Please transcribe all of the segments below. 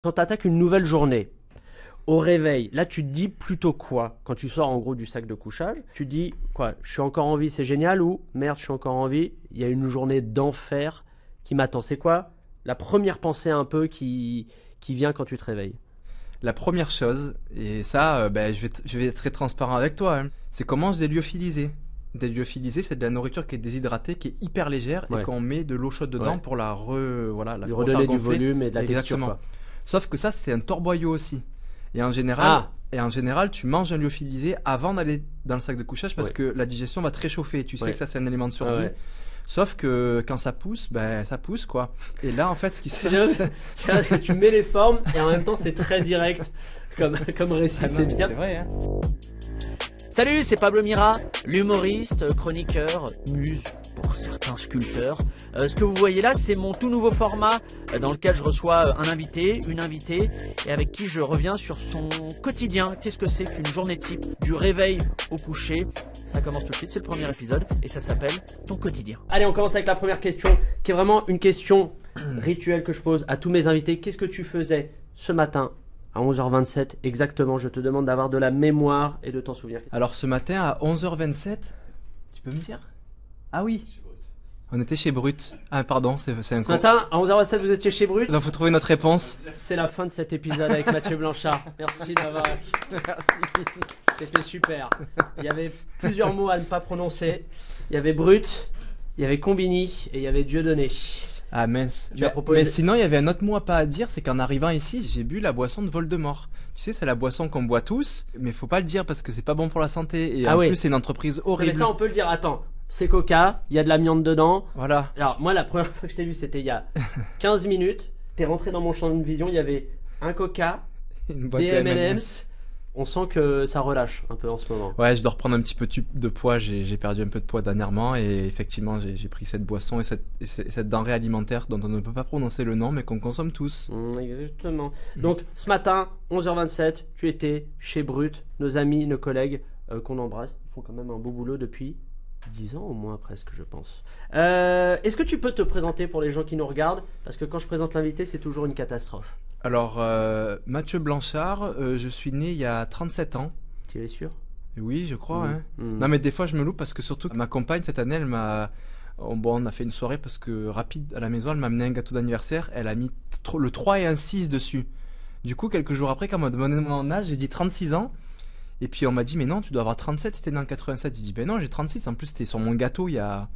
Quand tu attaques une nouvelle journée, au réveil, là tu te dis plutôt quoi? Quand tu sors en gros du sac de couchage, tu te dis quoi? Je suis encore en vie, c'est génial, ou merde, je suis encore en vie, il y a une journée d'enfer qui m'attend. C'est quoi la première pensée un peu qui vient quand tu te réveilles? La première chose, et ça, je vais être très transparent avec toi, hein, c'est qu'on mange des lyophilisés. Des lyophilisés, c'est de la nourriture qui est déshydratée, qui est hyper légère Ouais. et qu'on met de l'eau chaude dedans Ouais. pour la Lui refaire redonner du gonfler. volume et de la texture, Exactement. quoi. Sauf que ça, c'est un torboyau aussi. Et en Ah, général, tu manges un lyophilisé avant d'aller dans le sac de couchage parce Ouais. que la digestion va te réchauffer. Tu sais Ouais. que ça, c'est un élément de survie. Ouais. Sauf que quand ça pousse, ben, ça pousse, quoi. Et là, en fait, ce qui se J'aime passe... j'aime parce que tu mets les formes et en même temps c'est très direct comme récit, Ah non, c'est mais bien. C'est vrai, hein. Salut, c'est Pablo Mira, l'humoriste, chroniqueur, muse pour certains sculpteurs. Ce que vous voyez là, c'est mon tout nouveau format dans lequel je reçois un invité, une invitée, et avec qui je reviens sur son quotidien. Qu'est-ce que c'est qu'une journée type du réveil au coucher? Ça commence tout de suite, c'est le premier épisode, et ça s'appelle Ton quotidien. Allez, on commence avec la première question, qui est vraiment une question rituelle que je pose à tous mes invités. Qu'est-ce que tu faisais ce matin à 11h27 exactement? Je te demande d'avoir de la mémoire et de t'en souvenir. Alors ce matin à 11h27, tu peux me dire? Ah oui. On était chez Brut. Ah pardon, c'est un Ce matin, à 11h27, vous étiez chez Brut. Il faut trouver notre réponse. C'est la fin de cet épisode avec Mathieu Blanchard. Merci d'avoir. C'était super. Il y avait plusieurs mots à ne pas prononcer. Il y avait Brut, il y avait Combini et il y avait Dieudonné. Ah mince. Tu as proposé- Mais sinon, il y avait un autre mot à pas à dire, c'est qu'en arrivant ici, j'ai bu la boisson de Voldemort. Tu sais, c'est la boisson qu'on boit tous, mais faut pas le dire parce que c'est pas bon pour la santé. Et Ah en oui. plus, c'est une entreprise Mais horrible. ça, on peut le dire. Attends, c'est Coca, il y a de l'amiante dedans. Voilà. Alors, moi, la première fois que je t'ai vu, c'était il y a 15 minutes. T'es rentré dans mon champ de vision, il y avait un Coca, Une boîte des de M&M's. M&M's. On sent que ça relâche un peu en ce moment. Ouais, je dois reprendre un petit peu de poids. J'ai perdu un peu de poids dernièrement et effectivement, j'ai pris cette boisson et cette denrée alimentaire dont on ne peut pas prononcer le nom, mais qu'on consomme tous. Exactement. Donc, ce matin, 11h27, tu étais chez Brut, nos amis, nos collègues qu'on embrasse. Ils font quand même un beau boulot depuis 10 ans au moins, presque, je pense. Est-ce que tu peux te présenter pour les gens qui nous regardent? Parce que quand je présente l'invité, c'est toujours une catastrophe. Alors, Mathieu Blanchard, je suis né il y a 37 ans. Tu es sûr? Oui, je crois. Hein. Mm. Non, mais des fois, je me loupe parce que surtout, ma compagne, cette année, elle m'a. Bon, on a fait une soirée parce que rapide à la maison, elle m'a amené un gâteau d'anniversaire. Elle a mis le 3 et un 6 dessus. Du coup, quelques jours après, quand on m'a demandé mon âge, j'ai dit 36 ans. Et puis, on m'a dit, mais non, tu dois avoir 37 si t'es né en 87. J'ai dit, ben non, j'ai 36. En plus, c'était sur mon gâteau il y a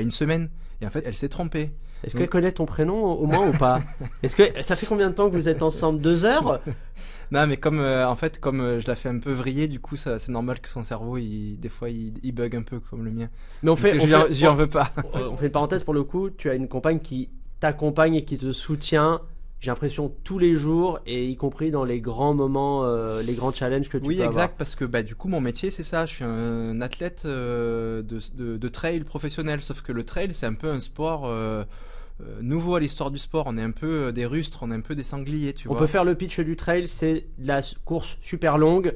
une semaine. Et en fait, elle s'est trompée. Est-ce qu'elle connaît ton prénom au moins ou pas? Est-ce que ça fait combien de temps que vous êtes ensemble? 2 heures? Non, mais comme je la fais un peu vriller, du coup, c'est normal que son cerveau, des fois, il bug un peu comme le mien. Mais on fait, Donc, j'y en veux pas. on fait une parenthèse pour le coup. Tu as une compagne qui t'accompagne et qui te soutient. J'ai l'impression tous les jours, et y compris dans les grands moments, les grands challenges que tu Oui, peux exact, avoir. parce que du coup, mon métier, c'est ça. Je suis un athlète de trail professionnel. Sauf que le trail, c'est un peu un sport nouveau à l'histoire du sport. On est un peu des rustres, on est un peu des sangliers, tu On vois. peut faire le pitch du trail, c'est de la course super longue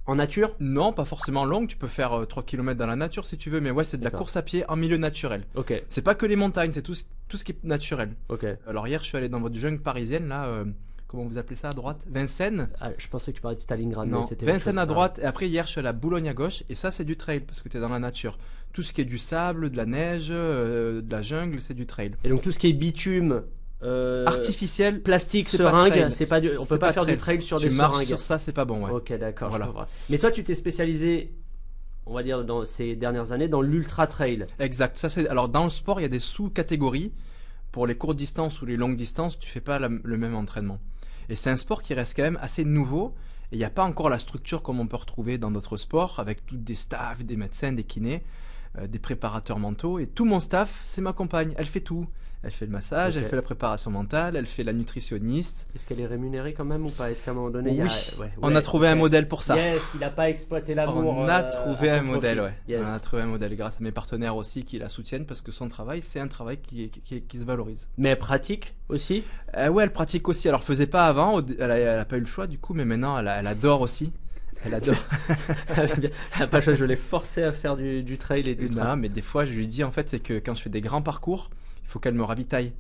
en nature. Non, pas forcément longue. Tu peux faire 3 km dans la nature si tu veux. Mais ouais, c'est de la D'accord. course à pied en milieu naturel. Ok, C'est pas que les montagnes, c'est tout ce qui est naturel. ok. Alors hier, je suis allé dans votre jungle parisienne, là, comment vous appelez ça à droite? Vincennes? Ah, je pensais que tu parlais de Stalingrad, Non, mais c'était autre Vincennes chose. à droite, et après hier, je suis allé à Boulogne à gauche, et ça, c'est du trail, parce que tu es dans la nature. Tout ce qui est du sable, de la neige, de la jungle, c'est du trail. Et donc tout ce qui est bitume, Artificiel, plastique, c'est pas seringue, trail. c'est pas on C'est peut pas faire du trail sur Tu des marches seringues. sur ça, c'est pas bon, ouais. Ok, d'accord. Voilà. je comprends. Mais toi, tu t'es spécialisé, on va dire, dans ces dernières années, dans l'ultra trail. Exact. Ça, alors, dans le sport, il y a des sous-catégories. Pour les courtes distances ou les longues distances, tu fais pas le même entraînement. Et c'est un sport qui reste quand même assez nouveau. Et il n'y a pas encore la structure comme on peut retrouver dans d'autres sports, avec toutes des staffs, des médecins, des kinés, des préparateurs mentaux. Et tout mon staff, c'est ma compagne. Elle fait tout. Elle fait le massage, Ok. elle fait la préparation mentale, elle fait la nutritionniste. Est-ce qu'elle est rémunérée quand même ou pas? Est-ce qu'à un moment donné, Oui, il y a... ouais, on ouais, a trouvé un ok. modèle pour ça. Yes, il n'a pas exploité l'amour. On a à trouvé son un modèle, profit. ouais. Yes. On a trouvé un modèle grâce à mes partenaires aussi qui la soutiennent parce que son travail, c'est un travail qui se valorise. Mais elle pratique aussi. Ouais, elle pratique aussi. Alors, faisait pas avant, elle a pas eu le choix du coup, mais maintenant, elle adore aussi. Elle adore. Elle a pas le choix, je l'ai forcée à faire du trail et du Non, trail. mais des fois, je lui dis en fait, c'est que quand je fais des grands parcours, il faut qu'elle me ravitaille.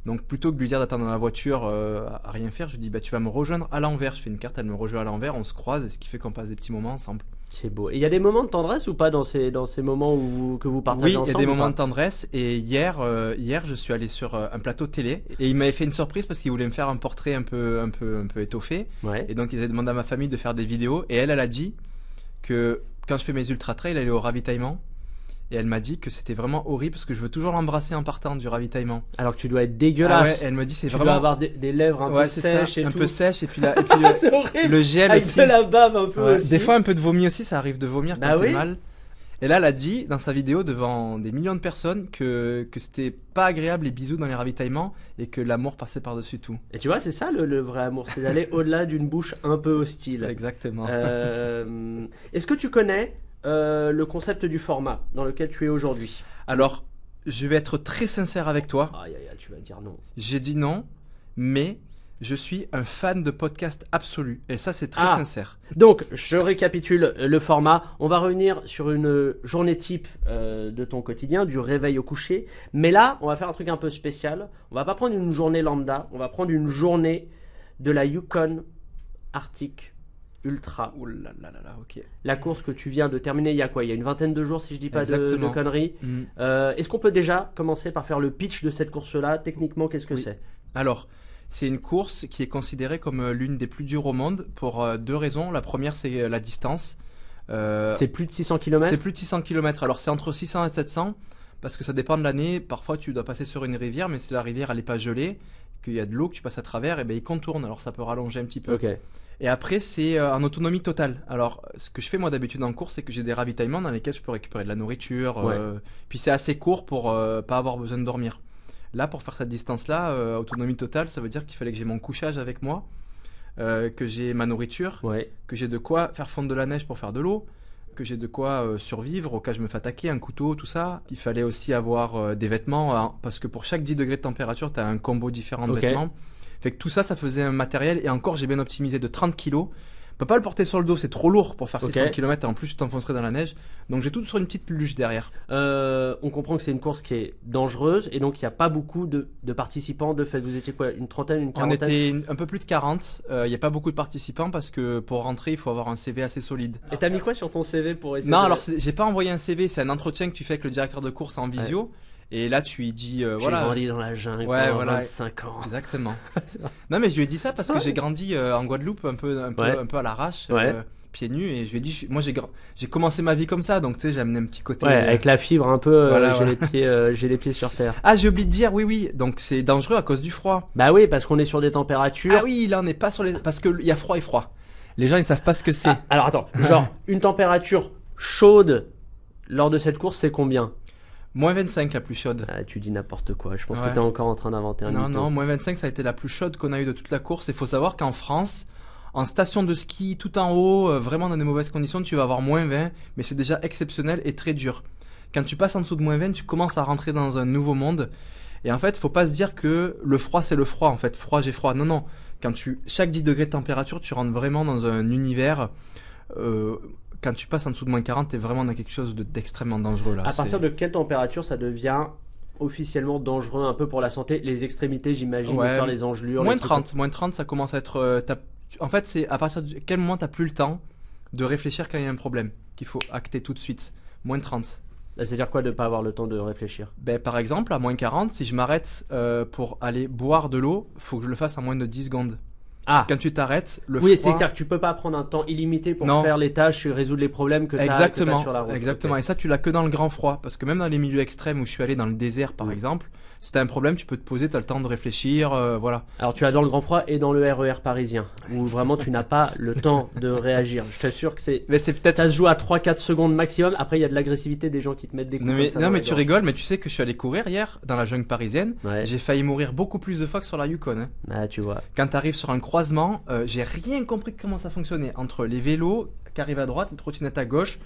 Donc plutôt que de lui dire d'attendre dans la voiture à rien faire, je lui dis bah tu vas me rejoindre à l'envers. Je fais une carte, elle me rejoint à l'envers, on se croise et ce qui fait qu'on passe des petits moments ensemble. C'est beau. Et il y a des moments de tendresse ou pas dans ces moments que vous partagez Oui, ensemble? il y a des ou moments pas de tendresse et hier je suis allé sur un plateau télé et il m'avait fait une surprise parce qu'il voulait me faire un portrait un peu étoffé Ouais. et donc il a demandé à ma famille de faire des vidéos et elle a dit que quand je fais mes ultra trails, elle est au ravitaillement. Et elle m'a dit que c'était vraiment horrible parce que je veux toujours l'embrasser en partant du ravitaillement. Alors que tu dois être Ah dégueulasse. ouais, elle me dit c'est Tu vraiment dois avoir des lèvres un peu c'est ça, sèches et un tout. peu sèche et puis C'est horrible. le gel Avec aussi. de la bave un peu Ouais, aussi. des fois un peu de vomi aussi, ça arrive de vomir quand Bah t'es oui. mal. Et là, elle a dit dans sa vidéo devant des millions de personnes que c'était pas agréable les bisous dans les ravitaillements et que l'amour passait par-dessus tout. Et tu vois, c'est ça le vrai amour, c'est d'aller au-delà d'une bouche un peu hostile. Exactement. Est-ce que tu connais le concept du format dans lequel tu es aujourd'hui? Alors, je vais être très sincère avec toi. Aïe, aïe, aïe, tu vas dire non. J'ai dit non, mais je suis un fan de podcast absolu. Et ça, c'est très Ah. sincère. Donc, je récapitule le format. On va revenir sur une journée type de ton quotidien, du réveil au coucher. Mais là, on va faire un truc un peu spécial. On va pas prendre une journée lambda, on va prendre une journée de la Yukon Arctic Ultra. Ouh là là là là, ok. La course que tu viens de terminer il y a quoi? Il y a une vingtaine de jours, si je dis pas de Exactement. conneries. Est-ce qu'on peut déjà commencer par faire le pitch de cette course-là? Techniquement, qu'est-ce que Oui. c'est? Alors, c'est une course qui est considérée comme l'une des plus dures au monde pour deux raisons. La première, c'est la distance. C'est plus de 600 km? C'est plus de 600 km. Alors, c'est entre 600 et 700 parce que ça dépend de l'année. Parfois, tu dois passer sur une rivière, mais si la rivière elle n'est pas gelée, qu'il y a de l'eau que tu passes à travers, et ben il contourne. Alors, ça peut rallonger un petit peu. Ok. Et après, c'est en autonomie totale. Alors, ce que je fais moi d'habitude en course, c'est que j'ai des ravitaillements dans lesquels je peux récupérer de la nourriture. Ouais. Puis c'est assez court pour pas avoir besoin de dormir. Là, pour faire cette distance-là, autonomie totale, ça veut dire qu'il fallait que j'ai mon couchage avec moi, que j'ai ma nourriture, Ouais. que j'ai de quoi faire fondre de la neige pour faire de l'eau, que j'ai de quoi survivre au cas où je me fais attaquer, un couteau, tout ça. Il fallait aussi avoir des vêtements, hein, parce que pour chaque 10 degrés de température, tu as un combo différent de Ok. vêtements. Fait que tout ça, ça faisait un matériel, et encore, j'ai bien optimisé de 30 kilos. On peut pas le porter sur le dos, c'est trop lourd pour faire Ok. 600 km, et en plus, tu t'enfoncerais dans la neige. Donc j'ai tout sur une petite peluche derrière. On comprend que c'est une course qui est dangereuse et donc il n'y a pas beaucoup de participants. De fait, vous étiez quoi? Une trentaine, une On quarantaine? était un peu plus de 40. Il n'y a pas beaucoup de participants parce que pour rentrer, il faut avoir un CV assez solide. Et t'as mis quoi sur ton CV pour essayer Non, de... alors j'ai pas envoyé un CV, c'est un entretien que tu fais avec le directeur de course en visio. Et là, tu lui dis J'ai voilà. grandi dans la jungle Ouais, pendant voilà. 25 ans. Exactement. C'est vrai. Non, mais je lui ai dit ça parce que Ouais. j'ai grandi en Guadeloupe un peu à l'arrache, Ouais. pieds nus. Et je lui ai dit, moi j'ai commencé ma vie comme ça, donc tu sais, j'ai amené un petit côté. Ouais, avec la fibre un peu, Voilà, j'ai voilà. les pieds sur terre. Ah, j'ai oublié de dire, oui, donc c'est dangereux à cause du froid. Bah oui, parce qu'on est sur des températures. Ah oui, là on n'est pas sur les. Parce qu'il y a froid et froid. Les gens ils savent pas ce que c'est. Ah, alors attends, genre une température chaude lors de cette course, c'est combien? Moins 25 la plus chaude. Ah, tu dis n'importe quoi. Je pense Ouais. que t'es encore en train d'inventer un Non, mytho. non, moins 25 ça a été la plus chaude qu'on a eu de toute la course. Il faut savoir qu'en France, en station de ski, tout en haut, vraiment dans des mauvaises conditions, tu vas avoir moins 20, mais c'est déjà exceptionnel et très dur. Quand tu passes en dessous de moins 20, tu commences à rentrer dans un nouveau monde. Et en fait, faut pas se dire que le froid c'est le froid. En fait, froid, j'ai froid. Non, non. Chaque 10 degrés de température, tu rentres vraiment dans un univers. Quand tu passes en dessous de moins 40, t'es vraiment dans quelque chose d'extrêmement dangereux là. À partir de quelle température ça devient officiellement dangereux un peu pour la santé? Les extrémités, j'imagine, Ouais. l'histoire, les engelures. Moins les de trucs 30, moins de 30, ça commence à être. En fait, c'est à partir de quel moment t'as plus le temps de réfléchir quand il y a un problème qu'il faut acter tout de suite. Moins de 30. C'est-à-dire quoi de pas avoir le temps de réfléchir? Ben, par exemple, à moins 40, si je m'arrête pour aller boire de l'eau, faut que je le fasse en moins de 10 secondes. Ah, Quand tu t'arrêtes, le oui, froid... c'est-à-dire que tu peux pas prendre un temps illimité pour Non. faire les tâches et résoudre les problèmes que tu as Exactement, sur la route. exactement. Ok. Et ça, tu l'as que dans le grand froid. Parce que même dans les milieux extrêmes où je suis allé dans le désert, par exemple, si t'as un problème, tu peux te poser, t'as le temps de réfléchir, voilà. Alors tu as dans le grand froid et dans le RER parisien, où vraiment tu n'as pas le temps de réagir. Je t'assure que Mais c'est peut-être... ça se joue à 3-4 secondes maximum. Après, il y a de l'agressivité des gens qui te mettent des coups. Non mais, comme ça non, dans mais la tu gorge. rigoles, mais tu sais que je suis allé courir hier dans la jungle parisienne. Ouais. J'ai failli mourir beaucoup plus de fois que sur la Yukon. Hein. Ah, tu vois. Quand tu arrives sur un croisement, j'ai rien compris de comment ça fonctionnait. Entre les vélos qui arrivent à droite, les trottinettes à gauche,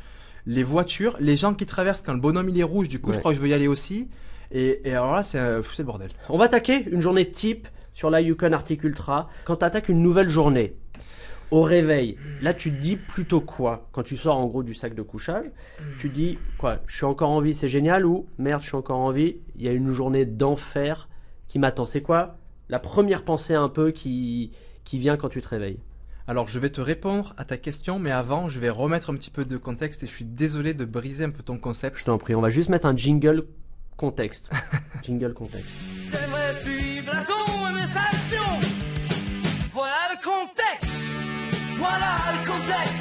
les voitures, les gens qui traversent quand le bonhomme il est rouge, du coup Ouais. je crois que je veux y aller aussi. Et alors là, c'est le bordel. On va attaquer une journée type sur la Yukon Arctic Ultra. Quand tu attaques une nouvelle journée, au réveil, là tu te dis plutôt quoi? Quand tu sors en gros du sac de couchage, tu te dis quoi? Je suis encore en vie, c'est génial, ou merde, je suis encore en vie, il y a une journée d'enfer qui m'attend. C'est quoi la première pensée un peu qui vient quand tu te réveilles? Alors, je vais te répondre à ta question, mais avant, je vais remettre un petit peu de contexte et je suis désolé de briser un peu ton concept. Je t'en prie, on va juste mettre un jingle contexte. Jingle contexte. T'aimerais suivre la conversation. Voilà le contexte. Voilà le contexte.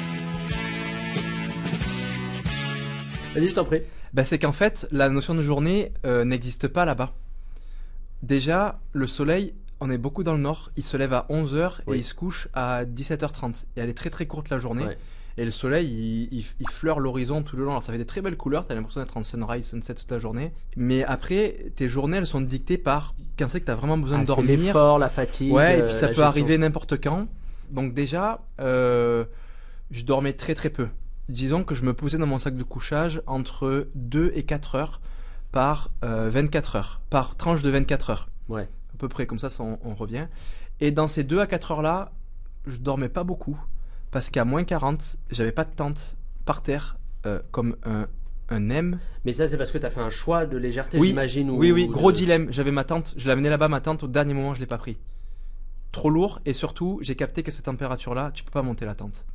Vas-y, je t'en prie. Bah, c'est qu'en fait, la notion de journée n'existe pas là-bas. Déjà, le soleil, on est beaucoup dans le nord, il se lève à 11h Oui. et il se couche à 17h30. Et elle est très très courte la journée. Ouais. Et le soleil, il fleure l'horizon tout le long. Alors ça fait des très belles couleurs, t'as l'impression d'être en sunrise, sunset toute la journée. Mais après, tes journées, elles sont dictées par quand c'est que t'as vraiment besoin de C'est dormir. l'effort, la fatigue. Ouais, et puis ça la peut gestion. arriver n'importe quand. Donc déjà, je dormais très très peu. Disons que je me posais dans mon sac de couchage entre 2 et 4 heures par 24 heures, par tranche de 24 heures. Ouais. À peu près, comme ça on revient. Et dans ces 2 à 4 heures-là, je dormais pas beaucoup. Parce qu'à moins 40, j'avais pas de tente par terre, comme un M. Mais ça, c'est parce que tu as fait un choix de légèreté, Oui, j'imagine. oui, ou gros de- dilemme. J'avais ma tente, je l'ai amenée là-bas, ma tente, au dernier moment, je l'ai pas pris. Trop lourd, et surtout, j'ai capté que cette température-là, tu peux pas monter la tente.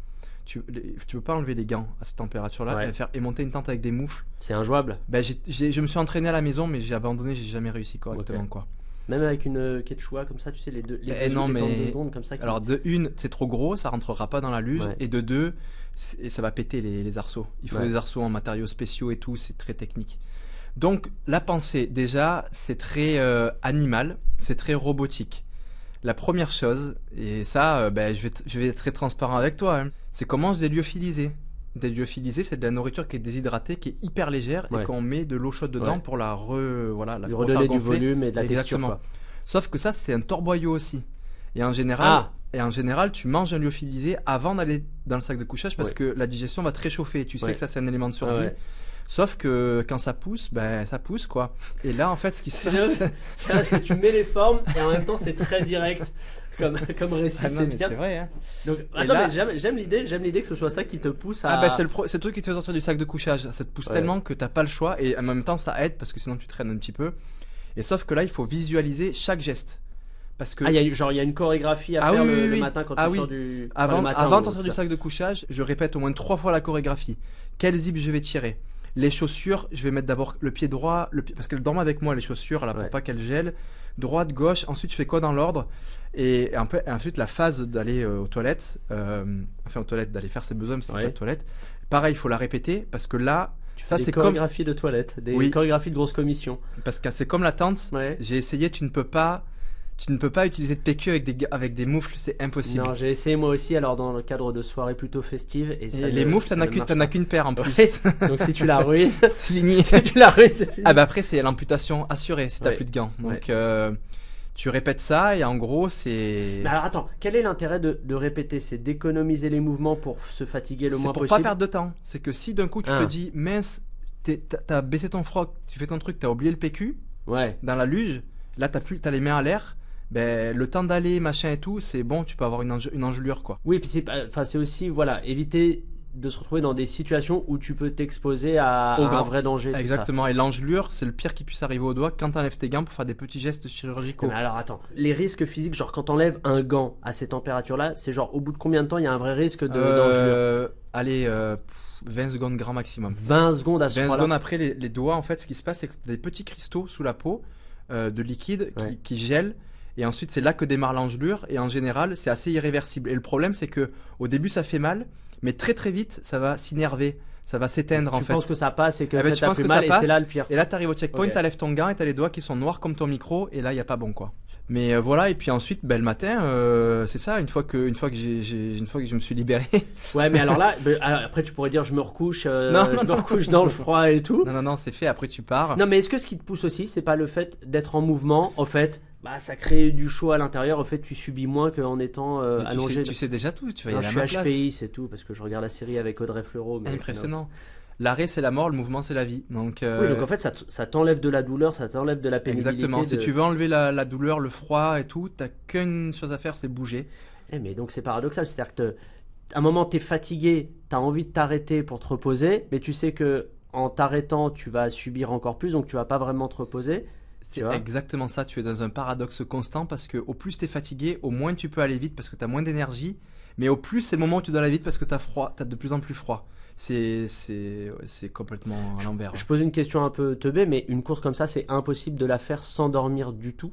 Tu peux pas enlever les gants à cette température-là Ouais. et monter une tente avec des moufles. C'est injouable. Ben, je me suis entraîné à la maison, mais j'ai abandonné, j'ai jamais réussi correctement, Ok. quoi. Même avec une quechua comme ça, tu sais, les deux. Non, les tentes mais- de secondes comme ça. Alors, de une, c'est trop gros, ça rentrera pas dans la luge, Ouais. et de deux, ça va péter les arceaux. Il faut Ouais. des arceaux en matériaux spéciaux et tout, c'est très technique. Donc, la pensée, déjà, c'est très animal, c'est très robotique. La première chose, et ça, je vais être très transparent avec toi, hein, c'est qu'on mange des lyophilisés. Des lyophilisés, c'est de la nourriture qui est déshydratée, qui est hyper légère, Ouais. et qu'on met de l'eau chaude dedans Ouais. pour la Lui refaire redonner du gonfler. volume et de la texture. Exactement. Quoi. Sauf que ça, c'est un torboyau aussi. Et en général, tu manges un lyophilisé avant d'aller dans le sac de couchage parce Ouais. que la digestion va te réchauffer. Tu sais Ouais. que ça, c'est un élément de survie. Ah ouais. Sauf que quand ça pousse, ben ça pousse quoi. Et là, en fait, ce qui se passe. Parce que tu mets les formes et en même temps, c'est très direct. Comme récit, Ah non, c'est mais bien. c'est vrai, hein. Donc, Et attends, là- mais j'aime l'idée que ce soit ça qui te pousse à. Ah ben c'est le truc qui te fait sortir du sac de couchage. Ça te pousse Ouais. tellement que t'as pas le choix et en même temps ça aide parce que sinon tu traînes un petit peu. Et sauf que là, il faut visualiser chaque geste. Parce que Ah, il y a une chorégraphie à Ah faire oui, le, oui, le oui. matin quand Ah tu oui. sors du. Avant, enfin, le matin, avant ou- de sortir du sac de couchage, je répète au moins 3 fois la chorégraphie. Quel zip je vais tirer? Les chaussures, je vais mettre d'abord le pied droit, parce qu'elle dorme avec moi, les chaussures, là, pour Ouais. pas qu'elles gèlent. Droite, gauche, ensuite je fais quoi dans l'ordre? Et ensuite la phase d'aller aux toilettes, d'aller faire ses besoins, parce que c'est Ouais. pas de toilette. Pareil, il faut la répéter, parce que là, Tu ça fais des c'est comme, chorégraphies de toilette, des Oui. chorégraphies de grosse commission. parce que c'est comme la tente. Ouais. J'ai essayé, tu ne peux pas utiliser de PQ avec des moufles, c'est impossible. Non, j'ai essayé moi aussi, alors dans le cadre de soirées plutôt festives. Et, ça Et les ne- moufles, ça t'en as ne qu'une, marche t'en as pas. qu'une paire en Ouais. plus. Donc si tu la ruines, C'est fini. si tu la ruines, c'est fini. Ah bah après c'est l'amputation assurée si t'as Ouais. plus de gants. Ouais. Donc tu répètes ça et en gros c'est Mais alors attends, quel est l'intérêt de répéter? C'est d'économiser les mouvements pour se fatiguer le c'est moins pour possible. pas perdre de temps. C'est que si d'un coup tu Ah. te dis mince, t'as baissé ton froc, tu fais ton truc, t'as oublié le PQ Ouais. dans la luge, là t'as les mains à l'air, ben le temps d'aller machin et tout, c'est bon, tu peux avoir une engelure quoi. Oui, puis c'est aussi voilà, éviter de se retrouver dans des situations où tu peux t'exposer à Au un gant. vrai danger. tout ça. Exactement. Et l'engelure, c'est le pire qui puisse arriver au doigt quand t'enlèves tes gants pour faire des petits gestes chirurgicaux. Mais alors attends, les risques physiques, genre quand t'enlèves un gant à ces températures-là, c'est genre au bout de combien de temps il y a un vrai risque d'engelure? Allez, 20 secondes grand maximum. 20 secondes à ce 20 point-là. secondes après, les doigts, en fait, ce qui se passe, c'est que t'as des petits cristaux sous la peau de liquide Ouais. qui gèlent. Et ensuite, c'est là que démarre l'engelure. Et en général, c'est assez irréversible. Et le problème, c'est que au début, ça fait mal, mais très très vite, ça va s'énerver, ça va s'éteindre en Tu fait. penses que ça passe et que Eh ben, en fait, tu t'as penses plus que mal ça et passe, c'est là le pire. Et là, t'arrives au checkpoint, Ok. t'enlèves ton gant et t'as les doigts qui sont noirs comme ton micro. Et là, il y a pas bon quoi. Mais voilà. Et puis ensuite, ben, le matin, c'est ça. Une fois que je me suis libéré. Ouais, mais alors là, alors après tu pourrais dire je me recouche, Non, je me recouche dans le froid et tout. non, c'est fait. Après, tu pars. Non, mais est-ce que ce qui te pousse aussi, c'est pas le fait d'être en mouvement? Au fait, bah ça crée du chaud à l'intérieur. Au fait, tu subis moins qu'en étant Mais allongé. tu sais déjà tout. Tu vas y Non, aller je à suis ma place. HPI, c'est tout, parce que je regarde la série avec Audrey Fleurot. Mais Impressionnant. L'arrêt, c'est la mort. Le mouvement, c'est la vie. Donc. Oui, donc en fait, ça t'enlève de la douleur, ça t'enlève de la pénibilité. Exactement. Si de- tu veux enlever la douleur, le froid et tout, t'as qu'une chose à faire, c'est bouger. Eh, mais donc c'est paradoxal, c'est-à-dire que à un moment t'es fatigué, t'as envie de t'arrêter pour te reposer, mais tu sais que en t'arrêtant tu vas subir encore plus, donc tu vas pas vraiment te reposer. C'est vois exactement ça, tu es dans un paradoxe constant parce que au plus tu es fatigué, au moins tu peux aller vite parce que tu as moins d'énergie, mais au plus c'est le moment où tu dois aller vite parce que tu as froid, tu as de plus en plus froid. C'est complètement à l'envers. Je pose une question un peu teubée, mais une course comme ça, c'est impossible de la faire sans dormir du tout.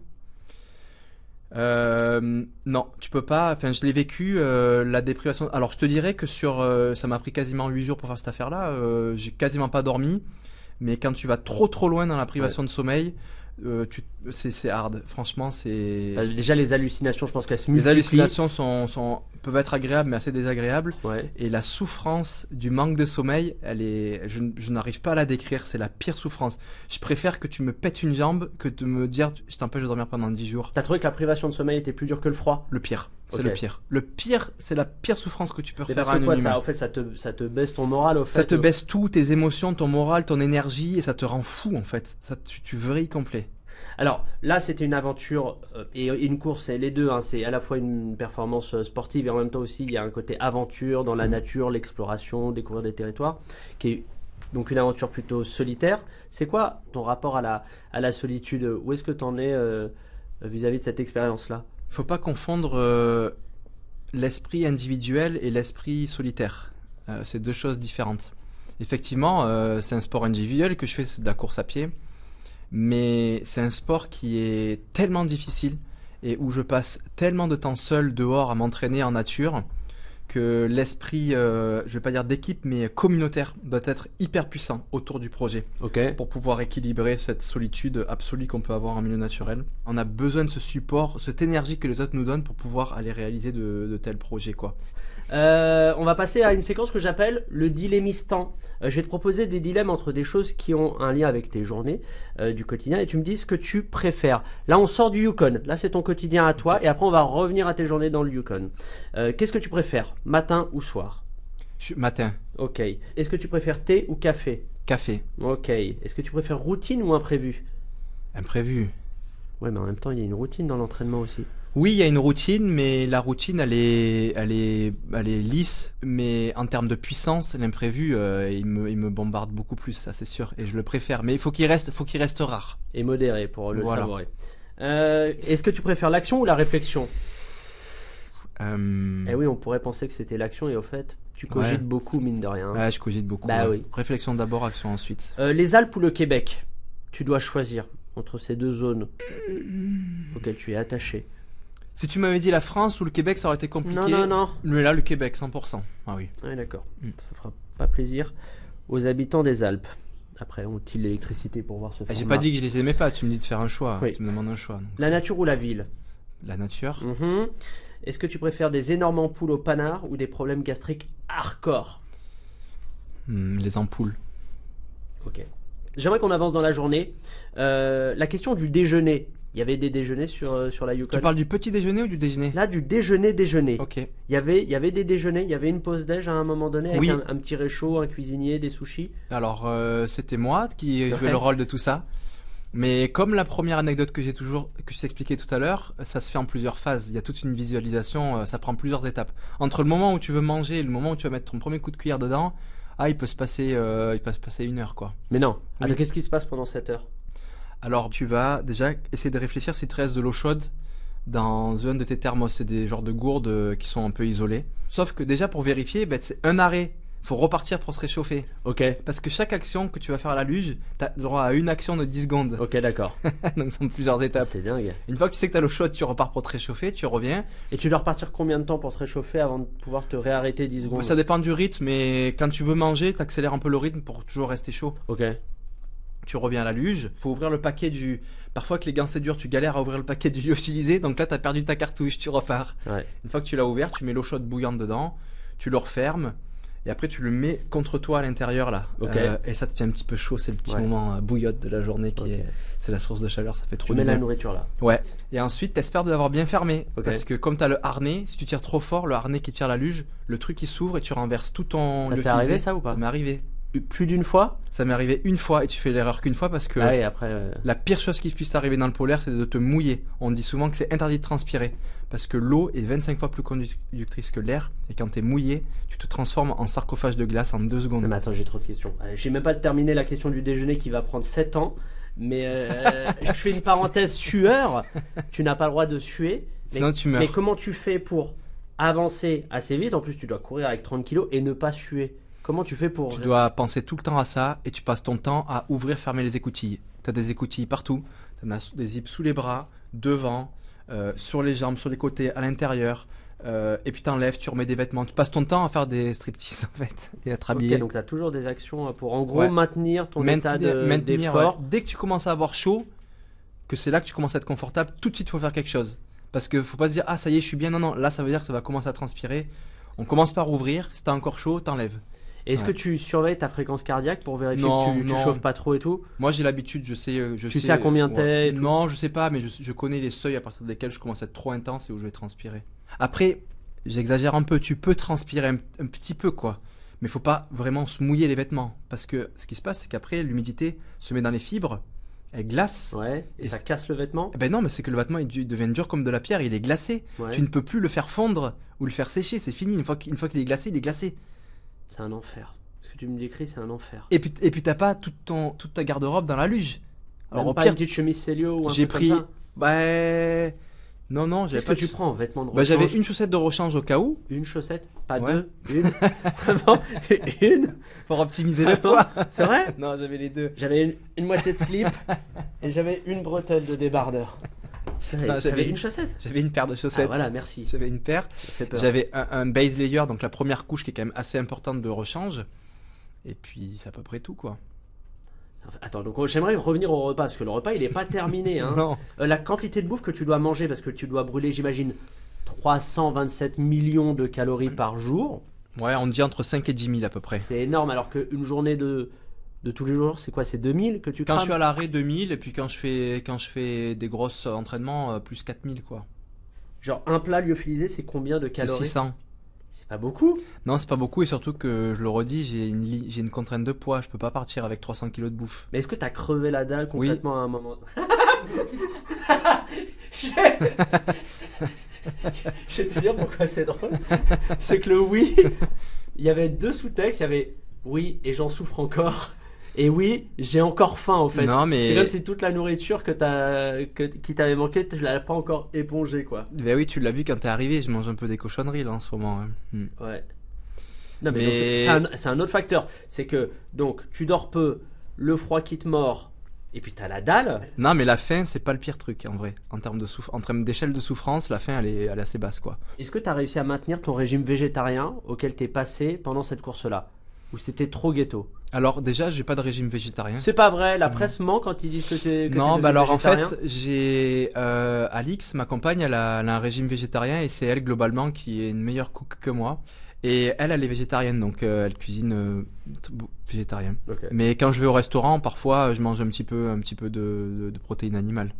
Non, tu peux pas. Enfin, je l'ai vécu, la déprivation. Alors, je te dirais que ça m'a pris quasiment 8 jours pour faire cette affaire-là. J'ai quasiment pas dormi. Mais quand tu vas trop loin dans la privation de sommeil, c'est hard. Franchement, c'est. Déjà, les hallucinations, je pense qu'elles se Les multiplient. hallucinations peuvent être agréables, mais assez désagréables. Ouais. Et la souffrance du manque de sommeil, je n'arrive pas à la décrire. C'est la pire souffrance. Je préfère que tu me pètes une jambe que de me dire je t'empêche de dormir pendant 10 jours. T'as trouvé que la privation de sommeil était plus dure que le froid? Le pire. C'est Ok. le pire. Le pire, c'est la pire souffrance que tu peux Mais faire parce à que un quoi, humain. ça, en fait, ça te baisse ton moral, au fait. Ça te baisse tout, tes émotions, ton moral, ton énergie, et ça te rend fou en fait. Tu vrilles complet. Alors là, c'était une aventure et une course, c'est les deux. Hein, c'est à la fois une performance sportive et en même temps aussi, il y a un côté aventure dans la nature, l'exploration, découvrir des territoires, qui est donc une aventure plutôt solitaire. C'est quoi ton rapport à la solitude? Où est-ce que tu en es vis-à-vis de cette expérience-là? Faut pas confondre l'esprit individuel et l'esprit solitaire. C'est deux choses différentes. Effectivement, c'est un sport individuel que je fais, c'est de la course à pied. Mais c'est un sport qui est tellement difficile et où je passe tellement de temps seul dehors à m'entraîner en nature que l'esprit, je vais pas dire d'équipe, mais communautaire doit être hyper puissant autour du projet Ok. pour pouvoir équilibrer cette solitude absolue qu'on peut avoir en milieu naturel. On a besoin de ce support, cette énergie que les autres nous donnent pour pouvoir aller réaliser de tels projets, quoi. On va passer à une séquence que j'appelle le dilemmistan. Je vais te proposer des dilemmes entre des choses qui ont un lien avec tes journées du quotidien et tu me dis ce que tu préfères. Là, on sort du Yukon. Là, c'est ton quotidien à toi et après, on va revenir à tes journées dans le Yukon. Qu'est-ce que tu préfères, matin ou soir? Matin, Ok. Est-ce que tu préfères thé ou café? café, Ok. Est-ce que tu préfères routine ou imprévu? imprévu. Ouais, mais en même temps, il y a une routine dans l'entraînement aussi. Oui, il y a une routine, mais la routine, elle est lisse. Mais en termes de puissance, l'imprévu, il me bombarde beaucoup plus, ça c'est sûr. Et je le préfère. Mais il faut qu'il reste rare. Et modéré pour le Voilà. savourer. Est-ce que tu préfères l'action ou la réflexion? Eh oui, on pourrait penser que c'était l'action et au fait, tu cogites Ouais. beaucoup, mine de rien. Ouais, je cogite beaucoup. Bah ouais. oui. Réflexion d'abord, action ensuite. Les Alpes ou le Québec? Tu dois choisir entre ces deux zones auxquelles tu es attaché. Si tu m'avais dit la France ou le Québec, ça aurait été compliqué. Non. Mais là, le Québec, 100%. Ah oui. Ouais, d'accord. Mm. Ça fera pas plaisir aux habitants des Alpes. Après, ont-ils l'électricité pour voir ce J'ai format? pas dit que je les aimais pas, tu me dis de faire un choix. Oui. Tu me demandes un choix. donc. La nature ou la ville? La nature. Mhm. Est-ce que tu préfères des énormes ampoules au panard ou des problèmes gastriques hardcore? Les ampoules. Ok. J'aimerais qu'on avance dans la journée. La question du déjeuner. Il y avait des déjeuners sur la Yukon. Tu parles du petit déjeuner ou du déjeuner? Là, du déjeuner. Ok. Il y avait des déjeuners, il y avait une pause déj à un moment donné avec Oui. un petit réchaud, un cuisinier, des sushis. Alors, c'était moi qui jouais Ouais. le rôle de tout ça. Mais comme la première anecdote que je t'ai expliqué tout à l'heure, ça se fait en plusieurs phases. Il y a toute une visualisation, ça prend plusieurs étapes. Entre le moment où tu veux manger et le moment où tu vas mettre ton premier coup de cuillère dedans, il peut se passer 1 heure, quoi. Mais non. Oui. Attends, qu'est-ce qui se passe pendant cette heure? Alors, tu vas déjà essayer de réfléchir s'il te reste de l'eau chaude dans un de tes thermos. C'est des genres de gourdes qui sont un peu isolées. Sauf que déjà, pour vérifier, c'est un arrêt. Faut repartir pour se réchauffer. Ok. Parce que chaque action que tu vas faire à la luge, tu as droit à une action de 10 secondes. Ok, d'accord. Donc, ce sont plusieurs étapes. C'est dingue. Une fois que tu sais que tu as l'eau chaude, tu repars pour te réchauffer, tu reviens. Et tu dois repartir combien de temps pour te réchauffer avant de pouvoir te réarrêter 10 secondes? Ça dépend du rythme, mais quand tu veux manger, tu accélères un peu le rythme pour toujours rester chaud. Ok. Tu reviens à la luge, faut ouvrir le paquet du... Parfois que les gants c'est dur, tu galères à ouvrir le paquet du lyophilisé, donc là tu as perdu ta cartouche, tu repars. Ouais. Une fois que tu l'as ouvert, tu mets l'eau chaude bouillante dedans, tu le refermes, et après tu le mets contre toi à l'intérieur là. Ok. Et ça te fait un petit peu chaud, c'est le petit Ouais. moment bouillotte de la journée qui Ok. c'est la source de chaleur, ça fait trop Tu du mets la bien. nourriture là. Ouais. Et ensuite, t'espères de l'avoir bien fermé. Ok. Parce que comme t'as le harnais, si tu tires trop fort, le harnais qui tire la luge, le truc il s'ouvre et tu renverses tout ton Ça t'est lyophilisé. arrivé ça ou pas? Ça m'est arrivé. Plus d'une fois? Ça m'est arrivé une fois et tu fais l'erreur qu'une fois parce que Ah oui, après. la pire chose qui puisse t'arriver dans le polaire, c'est de te mouiller. On dit souvent que c'est interdit de transpirer parce que l'eau est 25 fois plus conductrice que l'air et quand t'es mouillé, tu te transformes en sarcophage de glace en 2 secondes. Non, mais attends, j'ai trop de questions. J'ai même pas terminé la question du déjeuner qui va prendre 7 ans. Mais je fais une parenthèse sueur. Tu n'as pas le droit de suer. Sinon, tu meurs. Mais comment tu fais pour avancer assez vite? En plus, tu dois courir avec 30 kilos et ne pas suer. Comment tu fais pour... Tu dois penser tout le temps à ça et tu passes ton temps à ouvrir, fermer les écoutilles. Tu as des écoutilles partout. Tu en as des zips sous les bras, devant, sur les jambes, sur les côtés, à l'intérieur. Et puis t'enlèves, tu remets des vêtements. Tu passes ton temps à faire des striptease en fait et à te rhabiller. Ok, donc tu as toujours des actions pour en gros Ouais. maintenir ton état Maintenir, d'effort. ouais. Dès que tu commences à avoir chaud, que c'est là que tu commences à être confortable, tout de suite il faut faire quelque chose. Parce que faut pas se dire ah ça y est je suis bien, non non, là ça veut dire que ça va commencer à transpirer. On commence par ouvrir, si t'as encore chaud, t'enlèves. Est-ce que Ouais. tu surveilles ta fréquence cardiaque pour vérifier Non, que tu non. chauffes pas trop et tout? Moi j'ai l'habitude, je sais. Tu sais à combien t'es et tout? Non, je sais pas, mais je connais les seuils à partir desquels je commence à être trop intense et où je vais transpirer. Après, j'exagère un peu, tu peux transpirer un petit peu quoi. Mais faut pas vraiment se mouiller les vêtements. Parce que ce qui se passe, c'est qu'après, l'humidité se met dans les fibres, elle glace. Ouais, et Et ça c'est- casse le vêtement? Eh ben non, mais c'est que le vêtement il devient dur comme de la pierre, il est glacé. Ouais. Tu ne peux plus le faire fondre ou le faire sécher, c'est fini. Une fois qu'il est glacé, il est glacé. C'est un enfer. Ce que tu me décris, c'est un enfer. Et puis t'as pas toute ta garde-robe dans la luge. Alors Même au pas pire, une petite chemise Célio ou un j'ai truc pris. comme ça? Bah. Non, non, j'avais Qu'est-ce pas que tu prends en vêtements de Bah, j'avais rechange? une chaussette de rechange au cas où, Une chaussette? Pas Ouais. deux? Une? Vraiment? Une? pour optimiser le poids. C'est vrai? Non, j'avais les deux. J'avais une moitié de slip et j'avais une bretelle de débardeur. j'avais J'avais une- une chaussette? J'avais une paire de Ah chaussettes. voilà, merci. J'avais une paire. Ça fait peur. J'avais un base layer, donc la première couche qui est quand même assez importante de rechange. Et puis, c'est à peu près tout, quoi. Attends, donc j'aimerais revenir au repas parce que le repas il est pas terminé. Hein. Non. La quantité de bouffe que tu dois manger parce que tu dois brûler, j'imagine, 327 millions de calories par jour. Ouais, on dit entre 5 et 10 000 à peu près. C'est énorme alors qu'une journée de tous les jours, c'est quoi? C'est 2000 que tu Quand crames? je suis à l'arrêt, 2000. Et puis quand je fais des grosses entraînements, plus 4000, quoi. Genre un plat lyophilisé, c'est combien de C'est calories? 600. C'est pas beaucoup. Non, c'est pas beaucoup. Et surtout que, je le redis, j'ai une contrainte de poids. Je peux pas partir avec 300 kilos de bouffe. Mais est-ce que t'as crevé la dalle Oui. complètement à un moment? Je vais te dire pourquoi c'est drôle. C'est que le oui, il y avait deux sous-textes. Il y avait oui et j'en souffre encore. Et oui, j'ai encore faim en fait. Non, mais- C'est comme si toute la nourriture qui t'avait manqué, tu l'avais pas encore épongée quoi. Ben oui, tu l'as vu quand t'es arrivé. Je mange un peu des cochonneries, là, en ce moment. Hein. Ouais. Non mais, Mais- donc, c'est un autre facteur. C'est que donc tu dors peu, le froid qui te mord, et puis t'as la dalle. Non, mais la faim, c'est pas le pire truc, en vrai. En termes d'échelle de souffrance, la faim, elle est assez basse, quoi. Est-ce que tu as réussi à maintenir ton régime végétarien auquel tu es passé pendant cette course-là? Ou c'était trop ghetto? Alors, déjà, j'ai pas de régime végétarien. C'est pas vrai, la presse ment quand ils disent que tu es Non, bah alors en fait, j'ai Alix, ma compagne, elle a un régime végétarien et c'est elle globalement qui est une meilleure cook que moi. Et elle est végétarienne, donc elle cuisine végétarien. Mais quand je vais au restaurant, parfois je mange un petit peu de protéines animales.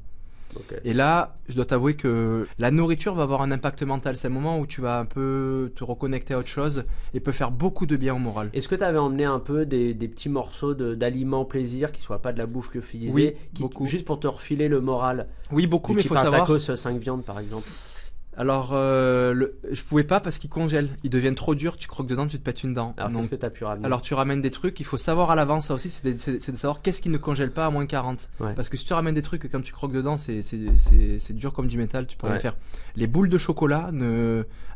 Et là, je dois t'avouer que la nourriture va avoir un impact mental. C'est un moment où tu vas un peu te reconnecter à autre chose et peut faire beaucoup de bien au moral. Est-ce que tu avais emmené un peu des petits morceaux d'aliments plaisir qui soient pas de la bouffe lyophilisée, Oui, qui, beaucoup. juste pour te refiler le moral? Oui, beaucoup, Du mais il type faut un savoir. tacos 5 viandes par exemple. Alors, je pouvais pas parce qu'ils congèlent. Ils deviennent trop durs, tu croques dedans, tu te pètes une dent. Alors Donc, qu'est-ce que tu as pu ramener? alors tu ramènes des trucs, il faut savoir à l'avance, ça aussi, c'est de savoir qu'est-ce qui ne congèle pas à moins 40. Ouais. Parce que si tu ramènes des trucs que quand tu croques dedans, c'est dur comme du métal, tu peux rien Ouais. faire. Les boules de chocolat,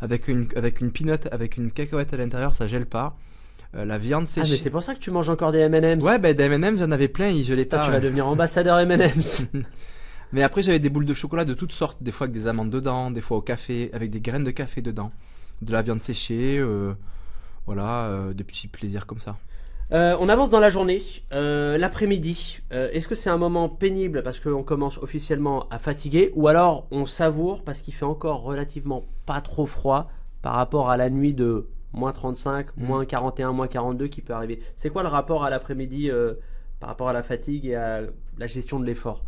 avec une peanut, avec une cacahuète à l'intérieur, ça gèle pas. La viande Ah mais séchée. c'est pour ça que tu manges encore des M&M's. Ouais, ben des M&M's, j'en avais plein, ils gelaient Toi, pas. tu vas ouais. devenir ambassadeur M&M's. Mais après, j'avais des boules de chocolat de toutes sortes, des fois avec des amandes dedans, des fois au café, avec des graines de café dedans, de la viande séchée, des petits plaisirs comme ça. On avance dans la journée, l'après-midi. Est-ce que c'est un moment pénible parce qu'on commence officiellement à fatiguer, ou alors on savoure parce qu'il fait encore relativement pas trop froid par rapport à la nuit de moins 35, moins 41, moins 42 qui peut arriver? C'est quoi le rapport à l'après-midi par rapport à la fatigue et à la gestion de l'effort?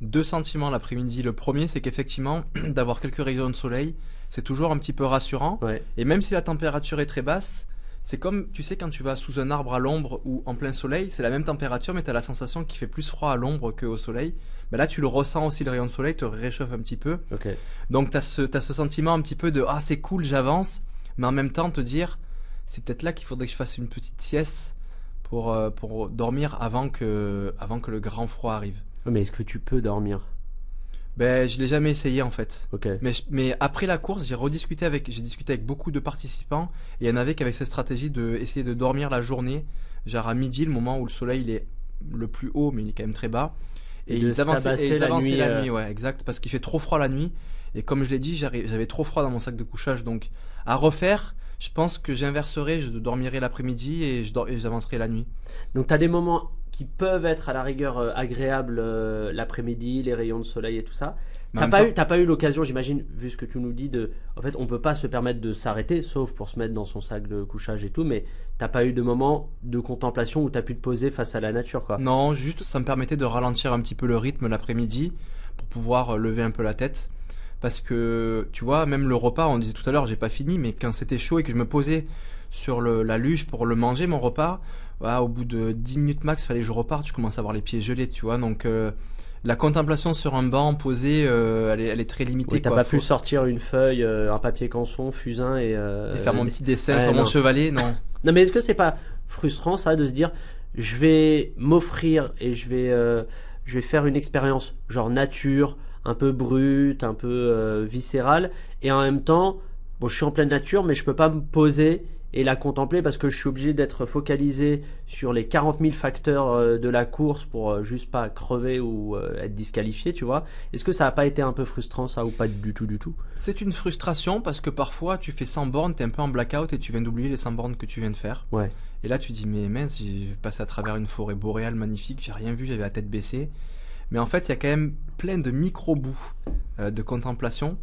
Deux sentiments l'après-midi. Le premier, c'est qu'effectivement, d'avoir quelques rayons de soleil, c'est toujours un petit peu rassurant. Ouais. Et même si la température est très basse, c'est comme, tu sais, quand tu vas sous un arbre à l'ombre ou en plein soleil, c'est la même température, mais tu as la sensation qu'il fait plus froid à l'ombre qu'au soleil. Mais là, tu le ressens aussi, le rayon de soleil te réchauffe un petit peu. Ok. Donc, tu as ce sentiment un petit peu de « Ah, c'est cool, j'avance », mais en même temps, te dire « C'est peut-être là qu'il faudrait que je fasse une petite sieste pour dormir avant que le grand froid arrive. Ouais, mais est-ce que tu peux dormir? Ben, je l'ai jamais essayé en fait. Ok. Mais après la course, j'ai discuté avec beaucoup de participants et il y en avait qui avaient cette stratégie de essayer de dormir la journée, genre à midi, le moment où le soleil il est le plus haut, mais il est quand même très bas. Et de ils se avançaient tabasser la nuit, ouais, exact, parce qu'il fait trop froid la nuit. Et comme je l'ai dit, j'avais trop froid dans mon sac de couchage, donc à refaire, je pense que j'inverserai, je dormirai l'après-midi et j'avancerai la nuit. Donc tu as des moments qui peuvent être à la rigueur agréables l'après-midi, les rayons de soleil et tout ça. Mais en T'as pas eu l'occasion, j'imagine, vu ce que tu nous dis, en fait, on peut pas se permettre de s'arrêter, sauf pour se mettre dans son sac de couchage et tout, mais t'as pas eu de moment de contemplation où t'as pu te poser face à la nature, quoi. Non, juste ça me permettait de ralentir un petit peu le rythme l'après-midi pour pouvoir lever un peu la tête. Parce que, tu vois, même le repas, on disait tout à l'heure, j'ai pas fini, mais quand c'était chaud et que je me posais sur la luge pour le manger, mon repas, au bout de 10 minutes max, fallait que je reparte, je commence à avoir les pieds gelés, tu vois. Donc, la contemplation sur un banc posé, elle est très limitée. Oui, t'as pas pu sortir une feuille, un papier canson, fusain et faire mon petit dessin ouais, sur non. mon chevalet, non. Non, mais est-ce que c'est pas frustrant, ça, de se dire, je vais m'offrir et je vais faire une expérience genre nature, un peu brute, un peu viscérale, et en même temps, bon, je suis en pleine nature, mais je peux pas me poser et la contempler parce que je suis obligé d'être focalisé sur les 40 000 facteurs de la course pour juste pas crever ou être disqualifié, tu vois. Est-ce que ça a pas été un peu frustrant, ça, ou pas du tout, du tout? C'est une frustration parce que parfois tu fais 100 bornes, t'es un peu en blackout et tu viens d'oublier les 100 bornes que tu viens de faire. Ouais. Et là tu dis mais mince, j'ai passé à travers une forêt boréale magnifique, j'ai rien vu, j'avais la tête baissée. Mais en fait il y a quand même plein de micro-bouts de contemplation.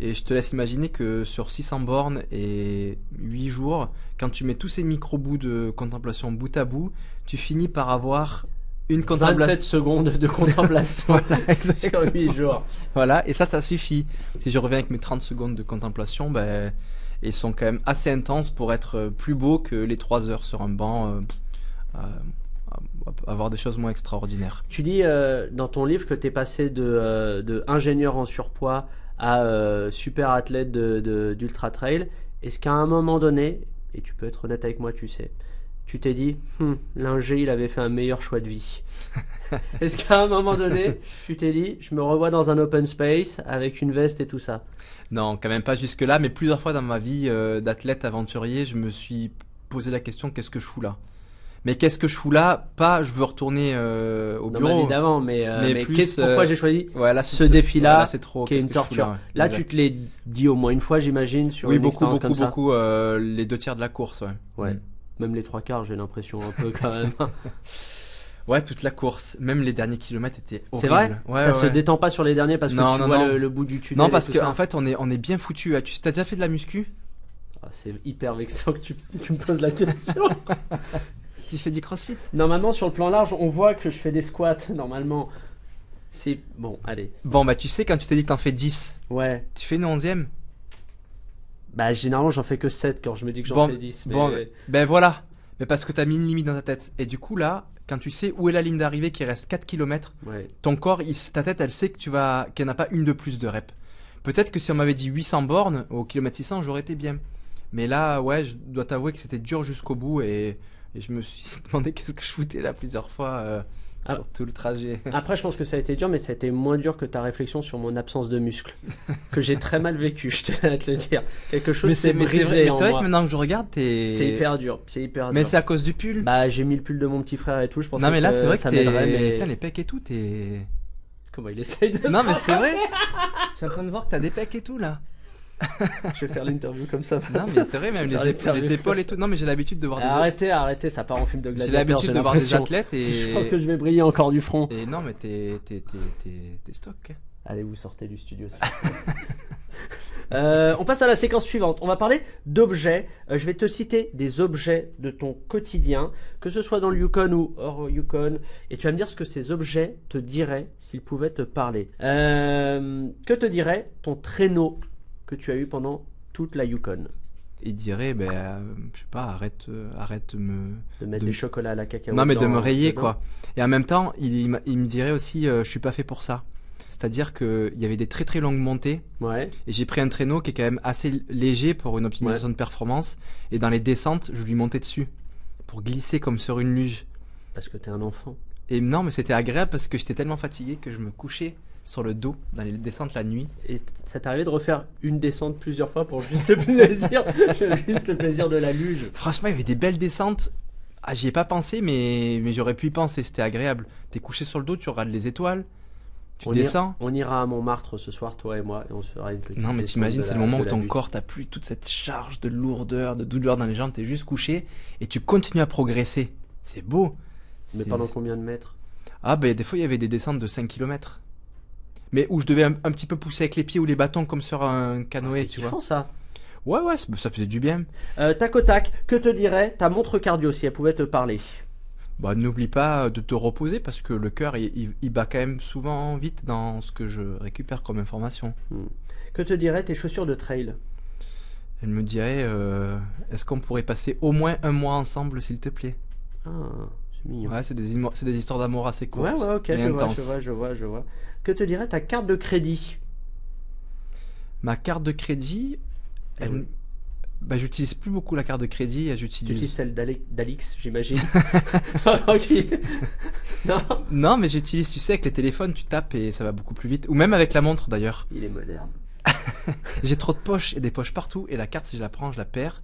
Et je te laisse imaginer que sur 600 bornes et 8 jours, quand tu mets tous ces micro-bouts de contemplation bout à bout, tu finis par avoir une 27 contemplation. secondes de contemplation Voilà, sur 8 jours. Voilà, et ça suffit. Si je reviens avec mes 30 secondes de contemplation, ben, ils sont quand même assez intenses pour être plus beaux que les 3 heures sur un banc, avoir des choses moins extraordinaires. Tu dis dans ton livre que tu es passé de ingénieur en surpoids à super athlète d'ultra trail. Est-ce qu'à un moment donné, et tu peux être honnête avec moi, tu sais, tu t'es dit, l'ingé, il avait fait un meilleur choix de vie. Est-ce qu'à un moment donné, tu t'es dit, je me revois dans un open space avec une veste et tout ça? Non, quand même pas jusque-là, mais plusieurs fois dans ma vie d'athlète aventurier, je me suis posé la question, qu'est-ce que je fous là? Mais qu'est-ce que je fous là? Pas, je veux retourner au bureau. Non, évidemment, mais plus, pourquoi j'ai choisi ouais, ce défi-là, voilà, c'est trop, qui est une qu'est-ce que je fous torture. là, Là, tu te l'es dit au moins une fois, j'imagine, sur oui, une beaucoup, expérience comme ça. beaucoup, les 2 tiers de la course, ouais. Ouais. Mm. Même les 3/4, j'ai l'impression un peu quand même. Ouais, toute la course, même les derniers kilomètres étaient horribles. C'est vrai? Ouais, Ça ouais. se détend pas sur les derniers parce que Non, tu non, vois non. le bout du tunnel. Non, parce et tout que ça. en fait, on est bien foutu. Tu t'as déjà fait de la muscu? Ah, c'est hyper vexant que tu me poses la question. Tu fais du crossfit? Normalement, sur le plan large, on voit que je fais des squats. Normalement, c'est bon. Allez. Bon, bah tu sais, quand tu t'es dit que t'en fais 10, Ouais. tu fais une 11e? Bah, généralement, j'en fais que 7 quand je me dis que j'en Bon, fais 10. Mais... Bon, ben voilà. Mais parce que t'as mis une limite dans ta tête. Et du coup, là, quand tu sais où est la ligne d'arrivée, qu'il reste 4 km, ouais. ton corps, ta tête, elle sait que qu'il n'y en a pas une de plus de reps. Peut-être que si on m'avait dit 800 bornes au kilomètre 600, j'aurais été bien. Mais là, ouais, je dois t'avouer que c'était dur jusqu'au bout et je me suis demandé qu'est-ce que je foutais là plusieurs fois sur tout le trajet. Après, je pense que ça a été dur, mais ça a été moins dur que ta réflexion sur mon absence de muscles, que j'ai très mal vécu, je tenais à te le dire. Quelque chose s'est brisé mais en c'est vrai moi. que maintenant que je regarde, C'est hyper dur, c'est hyper Mais dur. c'est à cause du pull. Bah, j'ai mis le pull de mon petit frère et tout, je pensais Non mais là que c'est vrai que ça m'aiderait, mais... Putain, les pecs et tout, t'es... Comment il essaye de Non se mais c'est vrai. Je suis en train de voir que t'as des pecs et tout là. Je vais faire l'interview comme ça. Non mais c'est vrai, même Je vais les faire l'interview épaules comme et tout. Non mais j'ai l'habitude de voir des... Arrêtez, ça part en film de J'ai gladiateur. l'habitude de voir des l'impression. athlètes et... Je pense que je vais briller encore du front. Et non mais t'es stock. Allez, vous sortez du studio. On passe à la séquence suivante. On va parler d'objets. Je vais te citer des objets de ton quotidien, que ce soit dans le Yukon ou hors Yukon, et tu vas me dire ce que ces objets te diraient s'ils pouvaient te parler. Que te dirait ton traîneau que tu as eu pendant toute la Yukon? Il dirait, je sais pas, arrête de me... De mettre des chocolats à la cacao. Non mais de me rayer dedans. quoi. Et en même temps, il me dirait aussi, je suis pas fait pour ça. C'est-à-dire qu'il y avait des très très longues montées Ouais. et j'ai pris un traîneau qui est quand même assez léger pour une optimisation de performance et dans les descentes, je lui montais dessus pour glisser comme sur une luge. Parce que t'es un enfant. Et non, mais c'était agréable parce que j'étais tellement fatigué que je me couchais sur le dos dans les descentes la nuit. Et ça t'est arrivé de refaire une descente plusieurs fois pour juste le plaisir, juste le plaisir de la luge. Franchement, il y avait des belles descentes. Ah, j'y ai pas pensé, mais j'aurais pu y penser, c'était agréable. T'es couché sur le dos, tu regardes les étoiles, tu descends. On ira à Montmartre ce soir, toi et moi, et on se fera une petite Non, mais descente t'imagines, de c'est la- le moment de où la ton luge. corps, t'as plus toute cette charge de lourdeur, de douleur dans les jambes, t'es juste couché et tu continues à progresser. C'est beau. Mais pendant combien de mètres? Ah, ben des fois, il y avait des descentes de 5 km. Mais où je devais un petit peu pousser avec les pieds ou les bâtons comme sur un canoë, C'est tu vois. kiffant ça. Ouais, ça faisait du bien. Tac au tac, que te dirait ta montre cardio si elle pouvait te parler? Bah, n'oublie pas de te reposer parce que le cœur, il bat quand même souvent vite dans ce que je récupère comme information. Que te diraient tes chaussures de trail? Elle me dirait, est-ce qu'on pourrait passer au moins un mois ensemble, s'il te plaît? Ah, c'est mignon. Ouais, c'est des histoires d'amour assez Ouais, courtes, ouais, ok, mais je vois, intenses. je vois. Que te dirait ta carte de crédit? Ma carte de crédit, Oui. bah, j'utilise plus beaucoup la carte de crédit, Tu utilises j'utilise... celle d'Alix, j'imagine. Ok. Non, Non, mais j'utilise, tu sais, avec les téléphones, tu tapes et ça va beaucoup plus vite. Ou même avec la montre, d'ailleurs. il est moderne. J'ai trop de poches et des poches partout. Et la carte, si je la prends, je la perds.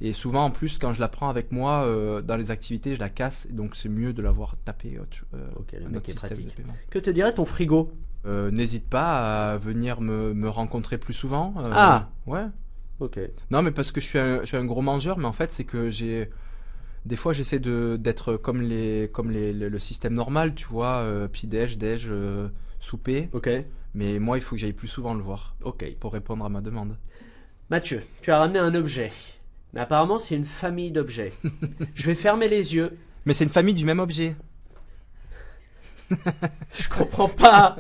Et souvent, en plus, quand je la prends avec moi dans les activités, je la casse. Et donc, c'est mieux de l'avoir tapée. Ok, le un mec autre est système de pratique. paiement. Que te dirait ton frigo? N'hésite pas à venir me rencontrer plus souvent. Ah. Ouais. Ok. Non, mais parce que je suis un gros mangeur, mais en fait, c'est que des fois, j'essaie d'être comme le système normal, tu vois, petit-déj, déj, souper. Ok. Mais moi, il faut que j'aille plus souvent le voir Ok. pour répondre à ma demande. Mathieu, tu as ramené un objet. Mais apparemment, c'est une famille d'objets. Je vais fermer les yeux. Mais c'est une famille du même objet. Je comprends pas.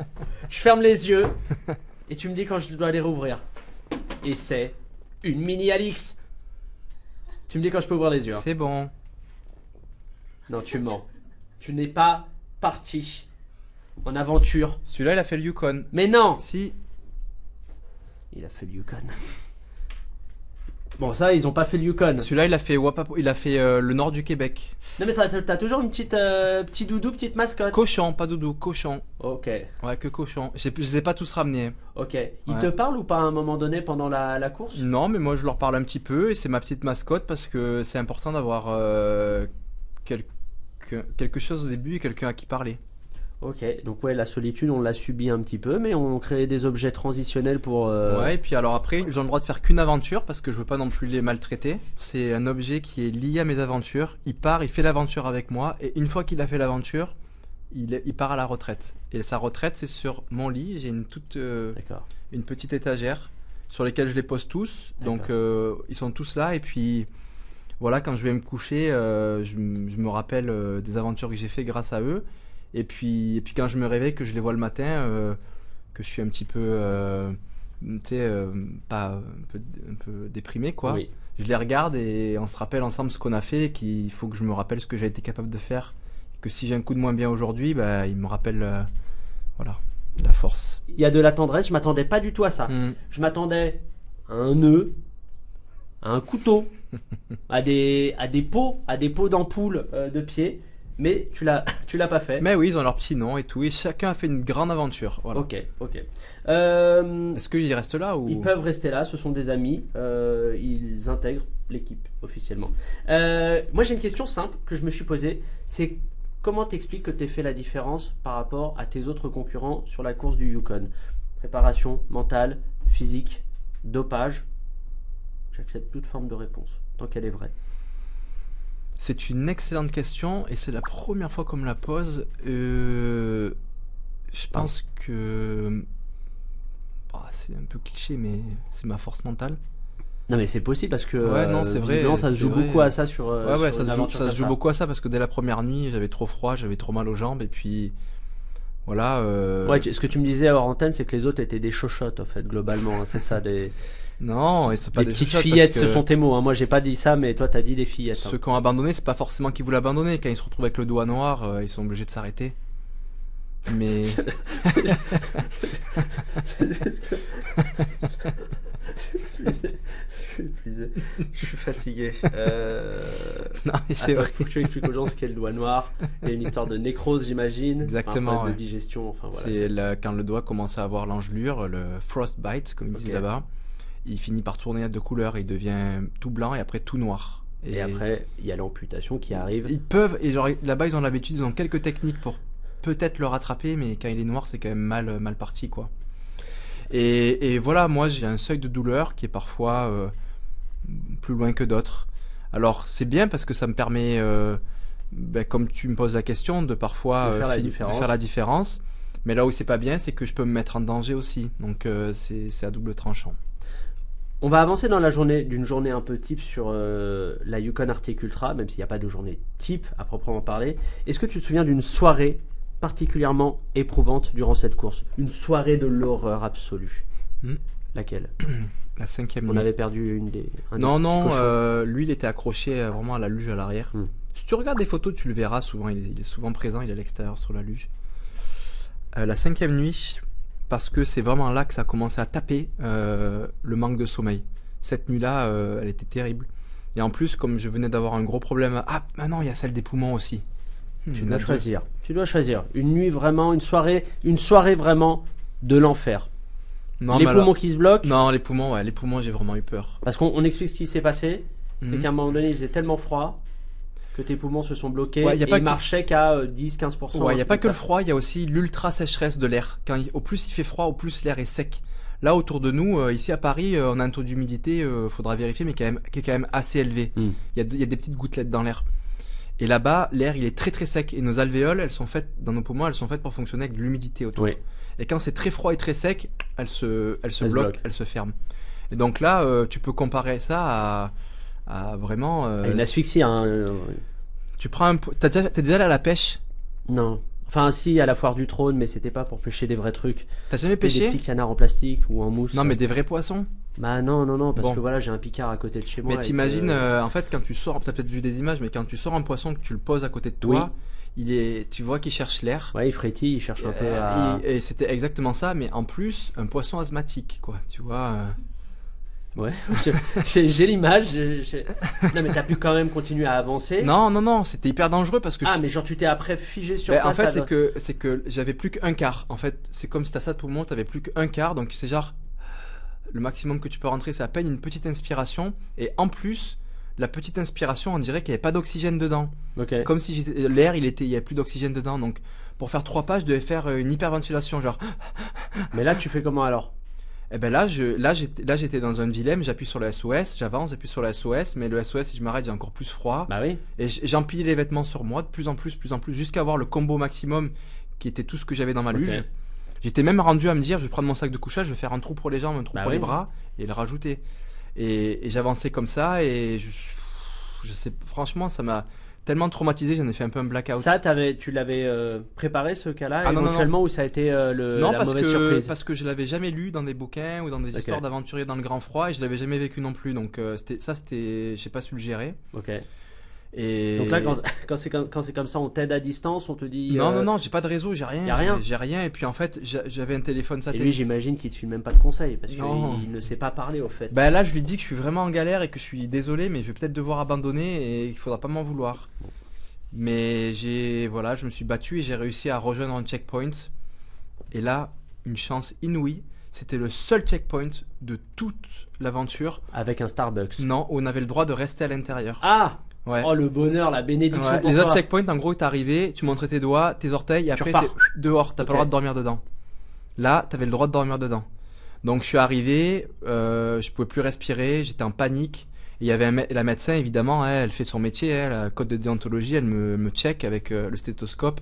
Je ferme les yeux. Et tu me dis quand je dois les rouvrir. Et c'est une mini Alix. Tu me dis quand je peux ouvrir les yeux. Hein. C'est bon. Non, tu mens. Tu n'es pas parti en aventure. Celui-là, il a fait le Yukon. Mais non. Si. Il a fait le Yukon. Bon, ça, ils ont pas fait le Yukon. Celui-là, il a fait le nord du Québec. Non, mais t'as toujours une petit doudou, petite mascotte. Cochon, pas doudou, cochon. Ok, Ouais, que cochon. Je les ai pas tous ramenés. ok. Ils Ouais. te parlent ou pas à un moment donné pendant la course? Non, mais moi, je leur parle un petit peu et c'est ma petite mascotte parce que c'est important d'avoir quelque chose au début et quelqu'un à qui parler. Ok, donc ouais, la solitude, on l'a subi un petit peu, mais on crée des objets transitionnels pour... Ouais, et puis alors après, ils ont le droit de faire qu'une aventure parce que je veux pas non plus les maltraiter. C'est un objet qui est lié à mes aventures. Il part, il fait l'aventure avec moi et une fois qu'il a fait l'aventure, il part à la retraite. Et sa retraite, c'est sur mon lit. J'ai D'accord. une petite étagère sur lesquelles je les pose tous. Donc ils sont tous là et puis voilà, quand je vais me coucher, je me rappelle des aventures que j'ai fait grâce à eux. Et puis quand je me réveille, que je les vois le matin, que je suis un petit peu, tu sais, pas un peu déprimé quoi. Oui. Je les regarde et on se rappelle ensemble ce qu'on a fait, et qu'il faut que je me rappelle ce que j'ai été capable de faire. Que si j'ai un coup de moins bien aujourd'hui, bah, il me rappelle, voilà, la force. Il y a de la tendresse, je m'attendais pas du tout à ça. Mm. Je m'attendais à un nœud, à un couteau, à des pots d'ampoule de pied, mais tu l'as pas fait. Mais oui, ils ont leur petit nom et tout, et chacun a fait une grande aventure. Voilà. Ok. Est-ce qu'ils restent là ou... Ils peuvent rester là, ce sont des amis, ils intègrent l'équipe officiellement. Moi j'ai une question simple que je me suis posée, c'est comment t'expliques que t'aies fait la différence par rapport à tes autres concurrents sur la course du Yukon? Préparation mentale, physique, dopage. J'accepte toute forme de réponse, tant qu'elle est vraie. C'est une excellente question et c'est la première fois qu'on me la pose. Je pense que... Bah, c'est un peu cliché, mais c'est ma force mentale. Non mais c'est possible parce que Ouais, non, c'est vrai, visiblement, ça se c'est joue vrai. beaucoup à ça sur, Ouais, sur ça une se joue, aventure ça se comme joue ça. beaucoup à ça parce que dès la première nuit, j'avais trop froid, j'avais trop mal aux jambes et puis... Voilà. Ouais, ce que tu me disais hors antenne, c'est que les autres étaient des chochottes en fait, globalement. Hein, c'est ça, des Non, et c'est pas des petites chuchotes fillettes, parce que ce sont tes mots. Hein. Moi j'ai pas dit ça, mais toi t'as dit des fillettes. Hein. Ceux qui ont abandonné, c'est pas forcément qu'ils voulaient abandonner. Quand ils se retrouvent avec le doigt noir, ils sont obligés de s'arrêter. Mais... Je suis épuisé. Je suis fatigué. Non, mais c'est Attends, vrai. faut que tu expliques aux gens ce qu'est le doigt noir. Il y a une histoire de nécrose, j'imagine. Exactement, C'est pas un problème ouais. de digestion. Enfin, voilà, C'est quand le doigt commence à avoir l'engelure, le frostbite, comme ils disent Ok. là-bas. Il finit par tourner à deux couleurs, il devient tout blanc et après tout noir. Et après, il y a l'amputation qui arrive. Ils peuvent, et genre là-bas ils ont l'habitude, ils ont quelques techniques pour peut-être le rattraper, mais quand il est noir, c'est quand même mal parti, quoi. Et voilà, moi j'ai un seuil de douleur qui est parfois plus loin que d'autres. Alors c'est bien parce que ça me permet, comme tu me poses la question, de parfois De faire la de différence. faire la différence. Mais là où c'est pas bien, c'est que je peux me mettre en danger aussi. Donc c'est à double tranchant. On va avancer dans la journée, d'une journée un peu type sur la Yukon Arctic Ultra, même s'il n'y a pas de journée type à proprement parler. Est-ce que tu te souviens d'une soirée particulièrement éprouvante durant cette course? Une soirée de l'horreur absolue. Hmm. Laquelle? La 5e On nuit. avait perdu un des Non, petits non, cochons. lui il était accroché vraiment à la luge à l'arrière. Hmm. Si tu regardes des photos, tu le verras souvent, il est souvent présent, il est à l'extérieur sur la luge. La 5e nuit, parce que c'est vraiment là que ça a commencé à taper le manque de sommeil. Cette nuit-là, elle était terrible. Et en plus, comme je venais d'avoir un gros problème, non, il y a celle des poumons aussi. Tu dois choisir. Tu dois choisir. Une nuit vraiment, une soirée vraiment de l'enfer. Non, Les mais poumons alors- qui se bloquent. Non, les poumons, j'ai vraiment eu peur. Parce qu'on explique ce qui s'est passé. C'est Mhm. qu'à un moment donné, il faisait tellement froid que tes poumons se sont bloqués Ouais, y a et pas ils que- marchaient qu'à 10-15%. Ouais, il n'y a pas que le froid, il y a aussi l'ultra sécheresse de l'air. Au plus il fait froid, au plus l'air est sec. Là, autour de nous, ici à Paris, on a un taux d'humidité, faudra vérifier, mais qui est quand même assez élevé. Mm. Il y a des petites gouttelettes dans l'air. Et là-bas, l'air, il est très très sec. Et nos alvéoles, dans nos poumons, elles sont faites pour fonctionner avec de l'humidité autour. Oui. Et quand c'est très froid et très sec, elles se se bloquent, bloquent. elles se ferment. Et donc là, tu peux comparer ça à vraiment... Une asphyxie, hein. Tu prends t'es déjà allé à la pêche? Non. Enfin, si, à la foire du trône, mais c'était pas pour pêcher des vrais trucs. T'as jamais C'était des pêché? petits canards en plastique ou en mousse. Non, mais des vrais poissons? Bah non, parce Bon. que voilà, j'ai un picard à côté de chez moi. Mais et t'imagines, que- en fait, quand tu sors, t'as peut-être vu des images, mais quand tu sors un poisson, que tu le poses à côté de toi, tu vois qu'il cherche l'air. Ouais, il frétille, il cherche un peu à... Et c'était exactement ça, mais en plus, un poisson asthmatique, quoi. Tu vois. Ouais, j'ai l'image. Non, mais t'as pu quand même continuer à avancer. Non, c'était hyper dangereux parce que Ah, mais genre tu t'es après figé sur Ben, place. en fait, t'as- c'est que j'avais plus qu'un quart. En fait, c'est comme si t'as ça tout le monde, t'avais plus qu'un quart, donc c'est genre le maximum que tu peux rentrer, c'est à peine une petite inspiration, et en plus, la petite inspiration, on dirait qu'il n'y avait pas d'oxygène dedans. Ok. Comme si l'air, il y avait plus d'oxygène dedans, donc pour faire 3 pas, je devais faire une hyperventilation, genre. Mais là, tu fais comment alors? Et ben là, j'étais dans un dilemme, j'appuie sur le SOS, j'avance, j'appuie sur le SOS, mais le SOS, si je m'arrête, j'ai encore plus froid. Bah oui. Et j'empilais les vêtements sur moi de plus en plus, jusqu'à avoir le combo maximum qui était tout ce que j'avais dans ma Ok. luge. J'étais même rendu à me dire, je vais prendre mon sac de couchage, je vais faire un trou pour les jambes, un trou Bah pour oui. les bras, et le rajouter. Et j'avançais comme ça, et je sais, franchement, ça m'a tellement traumatisé, j'en ai fait un peu un blackout. Ça, tu l'avais préparé ce cas-là, Ah, non, éventuellement, ou ça a été Non, la parce mauvaise que, surprise? parce que je l'avais jamais lu dans des bouquins ou dans des Ok. histoires d'aventuriers dans le grand froid, et je l'avais jamais vécu non plus. Donc j'ai pas su le gérer. Ok. Et Donc là, quand c'est comme ça, on t'aide à distance, on te dit. non, j'ai pas de réseau, j'ai rien. Y a rien. J'ai rien. Et puis en fait, j'avais un téléphone Et satellite. lui, j'imagine qu'il te file même pas de conseils, parce Non. qu'il ne sait pas parler au fait. Bah là, je lui dis que je suis vraiment en galère et que je suis désolé, mais je vais peut-être devoir abandonner et il faudra pas m'en vouloir. Mais je me suis battu et j'ai réussi à rejoindre un checkpoint. Et là, une chance inouïe, c'était le seul checkpoint de toute l'aventure. Avec un Starbucks. Non, où on avait le droit de rester à l'intérieur. Ah! Ouais. Oh, le bonheur, la bénédiction Ouais, pour les toi. autres checkpoints, en gros, t'arrivais, tu montrais tes doigts, tes orteils, et Tu après repars. c'est dehors, t'as Ok. pas le droit de dormir dedans. Là, t'avais le droit de dormir dedans. Donc je suis arrivé, je pouvais plus respirer, j'étais en panique. Et il y avait la médecin, évidemment, elle fait son métier, la code de déontologie, elle me check avec le stéthoscope.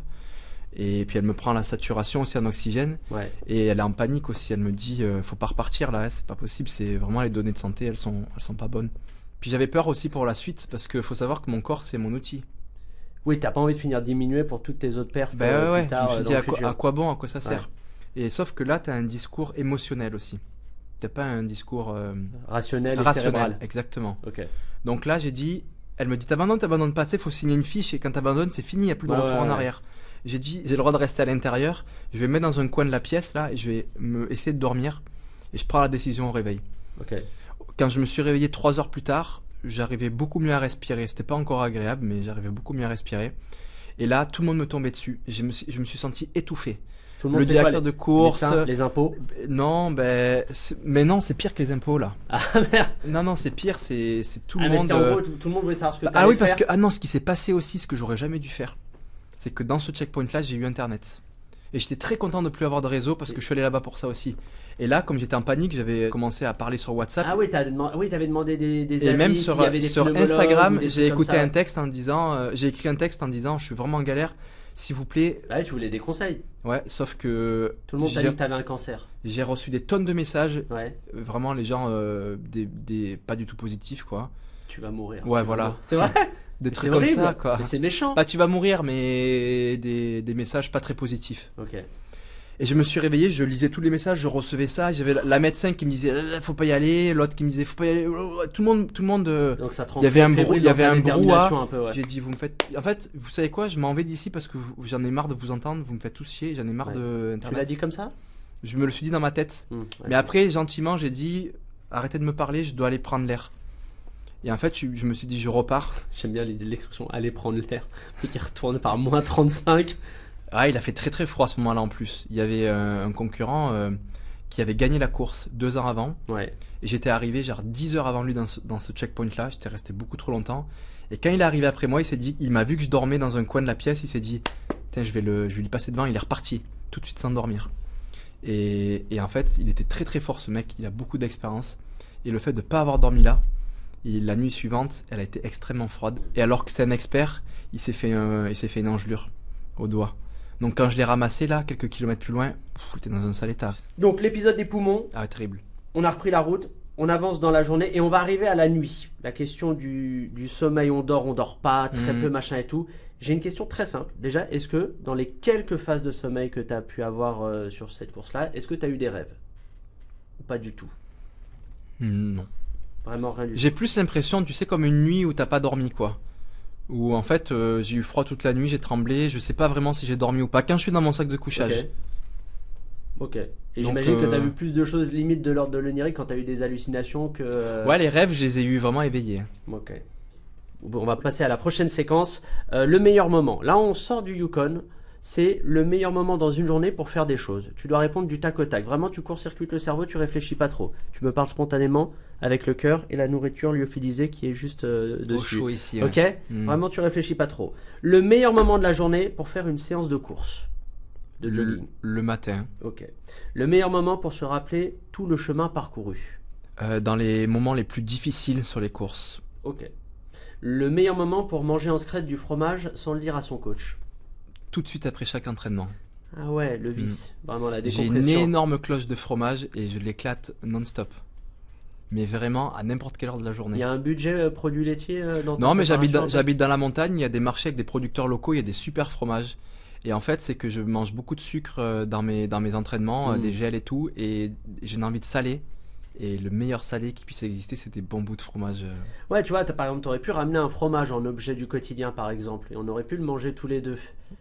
Et puis elle me prend la saturation aussi en oxygène. Ouais. Et elle est en panique aussi, elle me dit, faut pas repartir là, c'est pas possible, c'est vraiment les données de santé, elles sont pas bonnes. Puis j'avais peur aussi pour la suite, parce qu'il faut savoir que mon corps, c'est mon outil. Oui, t'as pas envie de finir diminué pour toutes tes autres perfs Ben ouais, plus tard je me suis dans dit le à futur. quoi bon, à quoi ça sert. Ouais. Et sauf que là, tu as un discours émotionnel aussi. T'as pas un discours Rationnel et rationnel, cérébral. exactement. Ok. Donc là, j'ai dit, elle me dit t'abandonnes pas, faut signer une fiche et quand t'abandonnes, c'est fini, il n'y a plus de Ouais, retour ouais, en ouais. arrière. J'ai dit, j'ai le droit de rester à l'intérieur, je vais me mettre dans un coin de la pièce là et je vais essayer de dormir et je prends la décision au réveil. Ok. Quand je me suis réveillé 3 heures plus tard, j'arrivais beaucoup mieux à respirer. C'était pas encore agréable, mais j'arrivais beaucoup mieux à respirer. Et là, tout le monde me tombait dessus. Je me suis senti étouffé. Tout le monde Le sait quoi, directeur de course. les impôts. Non, mais non, c'est pire que les impôts là. Ah merde. Non, c'est pire, c'est tout le Mais monde. c'est en gros, tout le monde voulait savoir ce que tu Ah oui, parce que non, ce qui s'est passé aussi, ce que j'aurais jamais dû faire, c'est que dans ce checkpoint là, j'ai eu internet. Et j'étais très content de plus avoir de réseau parce que je suis allé là-bas pour ça aussi. Et là, comme j'étais en panique, j'avais commencé à parler sur WhatsApp. Ah oui, t'avais demandé des Et avis, même s'il y avait des sur pneumologues ou Instagram, des j'ai trucs comme écouté ça. un texte en disant, j'ai écrit un texte en disant, je suis vraiment en galère, s'il vous plaît. Bah oui, tu voulais des conseils. Ouais, sauf que Tout le monde t'a dit que t'avais un cancer. j'ai reçu des tonnes de messages, Ouais, vraiment les gens pas du tout positifs quoi. tu vas mourir. Ouais, Tu vas voilà. mourir. C'est vrai. Des C'est trucs comme horrible. ça quoi. Mais c'est méchant. Pas tu vas mourir, mais des messages pas très positifs. Ok. Et je me suis réveillé, je lisais tous les messages, je recevais ça. J'avais la médecin qui me disait faut pas y aller, l'autre qui me disait faut pas y aller. Tout le monde. Donc ça te rend Il y avait un fébrile il y avait dans ta un détermination brouhaha. un peu, ouais. J'ai dit vous me faites. En fait, vous savez quoi, je m'en vais d'ici parce que j'en ai marre de vous entendre. Vous me faites tous chier. J'en ai marre Ouais. de Tu l'as Internet. dit comme ça? Je me le suis dit dans ma tête. Ouais. Mais après, gentiment, j'ai dit arrêtez de me parler, je dois aller prendre l'air. Et en fait, je me suis dit je repars. J'aime bien l'expression aller prendre l'air. Et qui retourne par moins 35. Ah, il a fait très très froid à ce moment-là en plus. Il y avait un concurrent qui avait gagné la course 2 ans avant. Ouais. Et j'étais arrivé genre 10 heures avant lui dans ce checkpoint-là. J'étais resté beaucoup trop longtemps. Et quand il est arrivé après moi, il m'a vu que je dormais dans un coin de la pièce. Il s'est dit, tiens, je vais lui passer devant. Il est reparti tout de suite sans dormir. Et en fait, il était très très fort ce mec. Il a beaucoup d'expérience. Et le fait de ne pas avoir dormi là, la nuit suivante, elle a été extrêmement froide. Et alors que c'est un expert, il s'est fait une engelure au doigt. Donc quand je l'ai ramassé là, quelques kilomètres plus loin, il était dans un sale état. Donc l'épisode des poumons, Ah, terrible. on a repris la route, on avance dans la journée et on va arriver à la nuit. La question du sommeil, on dort pas, très peu, machin et tout. J'ai une question très simple. Déjà, est-ce que dans les quelques phases de sommeil que tu as pu avoir sur cette course-là, est-ce que tu as eu des rêves? Ou pas du tout? Non. Vraiment rien du tout. J'ai plus l'impression, tu sais, comme une nuit où t'as pas dormi, quoi. Où en fait, j'ai eu froid toute la nuit, j'ai tremblé, je sais pas vraiment si j'ai dormi ou pas. Quand je suis dans mon sac de couchage. Ok. Et Donc, j'imagine que tu as vu plus de choses limite de l'ordre de l'onirique quand tu as eu des hallucinations que. Ouais, les rêves, je les ai eu vraiment éveillés. Ok. Bon, on va passer à la prochaine séquence. Le meilleur moment. Là, on sort du Yukon. C'est le meilleur moment dans une journée pour faire des choses. Tu dois répondre du tac au tac. Vraiment, tu court-circuites le cerveau, tu réfléchis pas trop. Tu me parles spontanément avec le cœur et la nourriture lyophilisée qui est juste Trop dessus. chaud ici. Ok. Ouais. Vraiment, tu réfléchis pas trop. Le meilleur moment de la journée pour faire une séance de course, de jogging. Le matin. Ok. Le meilleur moment pour se rappeler tout le chemin parcouru. Dans les moments les plus difficiles sur les courses. Ok. Le meilleur moment pour manger en secret du fromage sans le dire à son coach. Tout de suite après chaque entraînement. Ah ouais, le vice. Vraiment la J'ai décompression. une énorme cloche de fromage et je l'éclate non-stop. Mais vraiment à n'importe quelle heure de la Il journée. y a un budget produits laitiers dans ta Non, mais préparation, un peu j'habite dans la montagne, il y a des marchés avec des producteurs locaux, il y a des super fromages. Et en fait, c'est que je mange beaucoup de sucre dans mes entraînements, des gels et tout, et j'ai une envie de salé. Et le meilleur salé qui puisse exister, c'est des bons bouts de fromage. Ouais, tu vois, par exemple, t'aurais pu ramener un fromage en objet du quotidien, par exemple, et on aurait pu le manger tous les deux.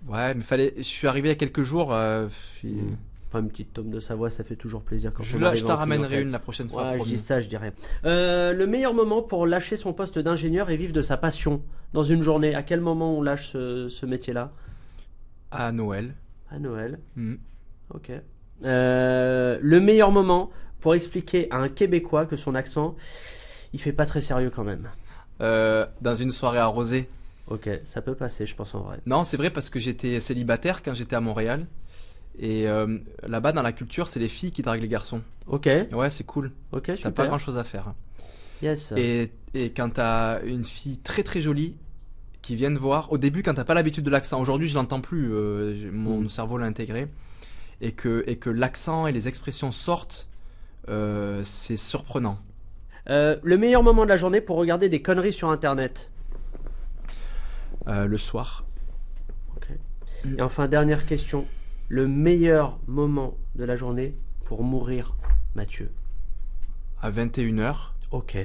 Ouais, mais je suis arrivé il y a quelques jours. Enfin, une petite tome de Savoie, ça fait toujours plaisir quand Je on arrive t'en en ramènerai clientèle. une la prochaine fois. Ouais, je promis. dis ça, je dirais. Le meilleur moment pour lâcher son poste d'ingénieur et vivre de sa passion dans une journée. À quel moment on lâche ce métier-là? À Noël. À Noël. Mm. Ok. Le meilleur moment pour expliquer à un Québécois que son accent, il fait pas très sérieux quand même. Dans une soirée arrosée. Ok, ça peut passer, je pense en vrai. Non, c'est vrai parce que j'étais célibataire quand j'étais à Montréal. Et là-bas, dans la culture, c'est les filles qui draguent les garçons. Ok, Ouais, c'est cool. ok, T'as super. pas grand-chose à faire. Yes. Et quand t'as une fille très très jolie qui vient te voir, au début quand t'as pas l'habitude de l'accent, aujourd'hui je l'entends plus, mon cerveau l'a intégré, et que l'accent et les expressions sortent, c'est surprenant. Le meilleur moment de la journée pour regarder des conneries sur internet. Le soir, Ok. Et enfin, dernière question. Le meilleur moment de la journée pour mourir, Mathieu. à 21h, Ok.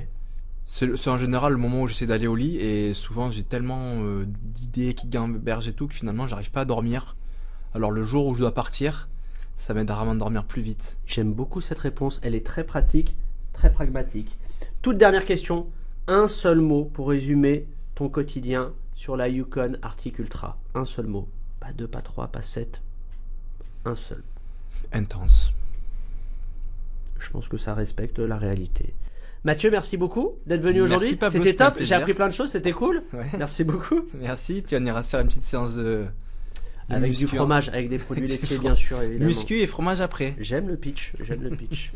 c'est en général le moment où j'essaie d'aller au lit, et souvent j'ai tellement d'idées qui gambergent et tout que finalement j'arrive pas à dormir. Alors le jour où je dois partir, ça m'aide à vraiment dormir plus vite. J'aime beaucoup cette réponse. Elle est très pratique, très pragmatique. Toute dernière question, un seul mot pour résumer ton quotidien sur la Yukon Arctic Ultra. Un seul mot, pas 2, pas 3, pas 7, un seul. Intense. Je pense que ça respecte la réalité. Mathieu, merci beaucoup d'être venu Merci, aujourd'hui. Pablo, C'était c'était un top, j'ai plaisir. appris plein de choses, c'était cool. Ouais. Merci beaucoup. Merci, puis on ira se faire une petite séance de Avec muscu, du fromage, avec des produits Des laitiers fro- bien sûr, évidemment. Muscu et fromage après. J'aime le pitch, j'aime le pitch.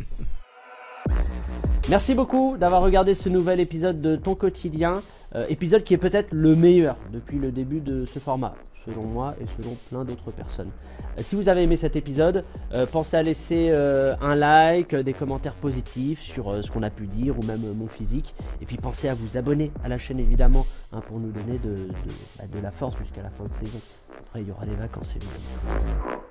Merci beaucoup d'avoir regardé ce nouvel épisode de Ton Quotidien, épisode qui est peut-être le meilleur depuis le début de ce format, selon moi et selon plein d'autres personnes. Si vous avez aimé cet épisode, pensez à laisser un like, des commentaires positifs sur ce qu'on a pu dire ou même mon physique. Et puis pensez à vous abonner à la chaîne évidemment pour nous donner de la force jusqu'à la fin de saison. Après il y aura les vacances évidemment.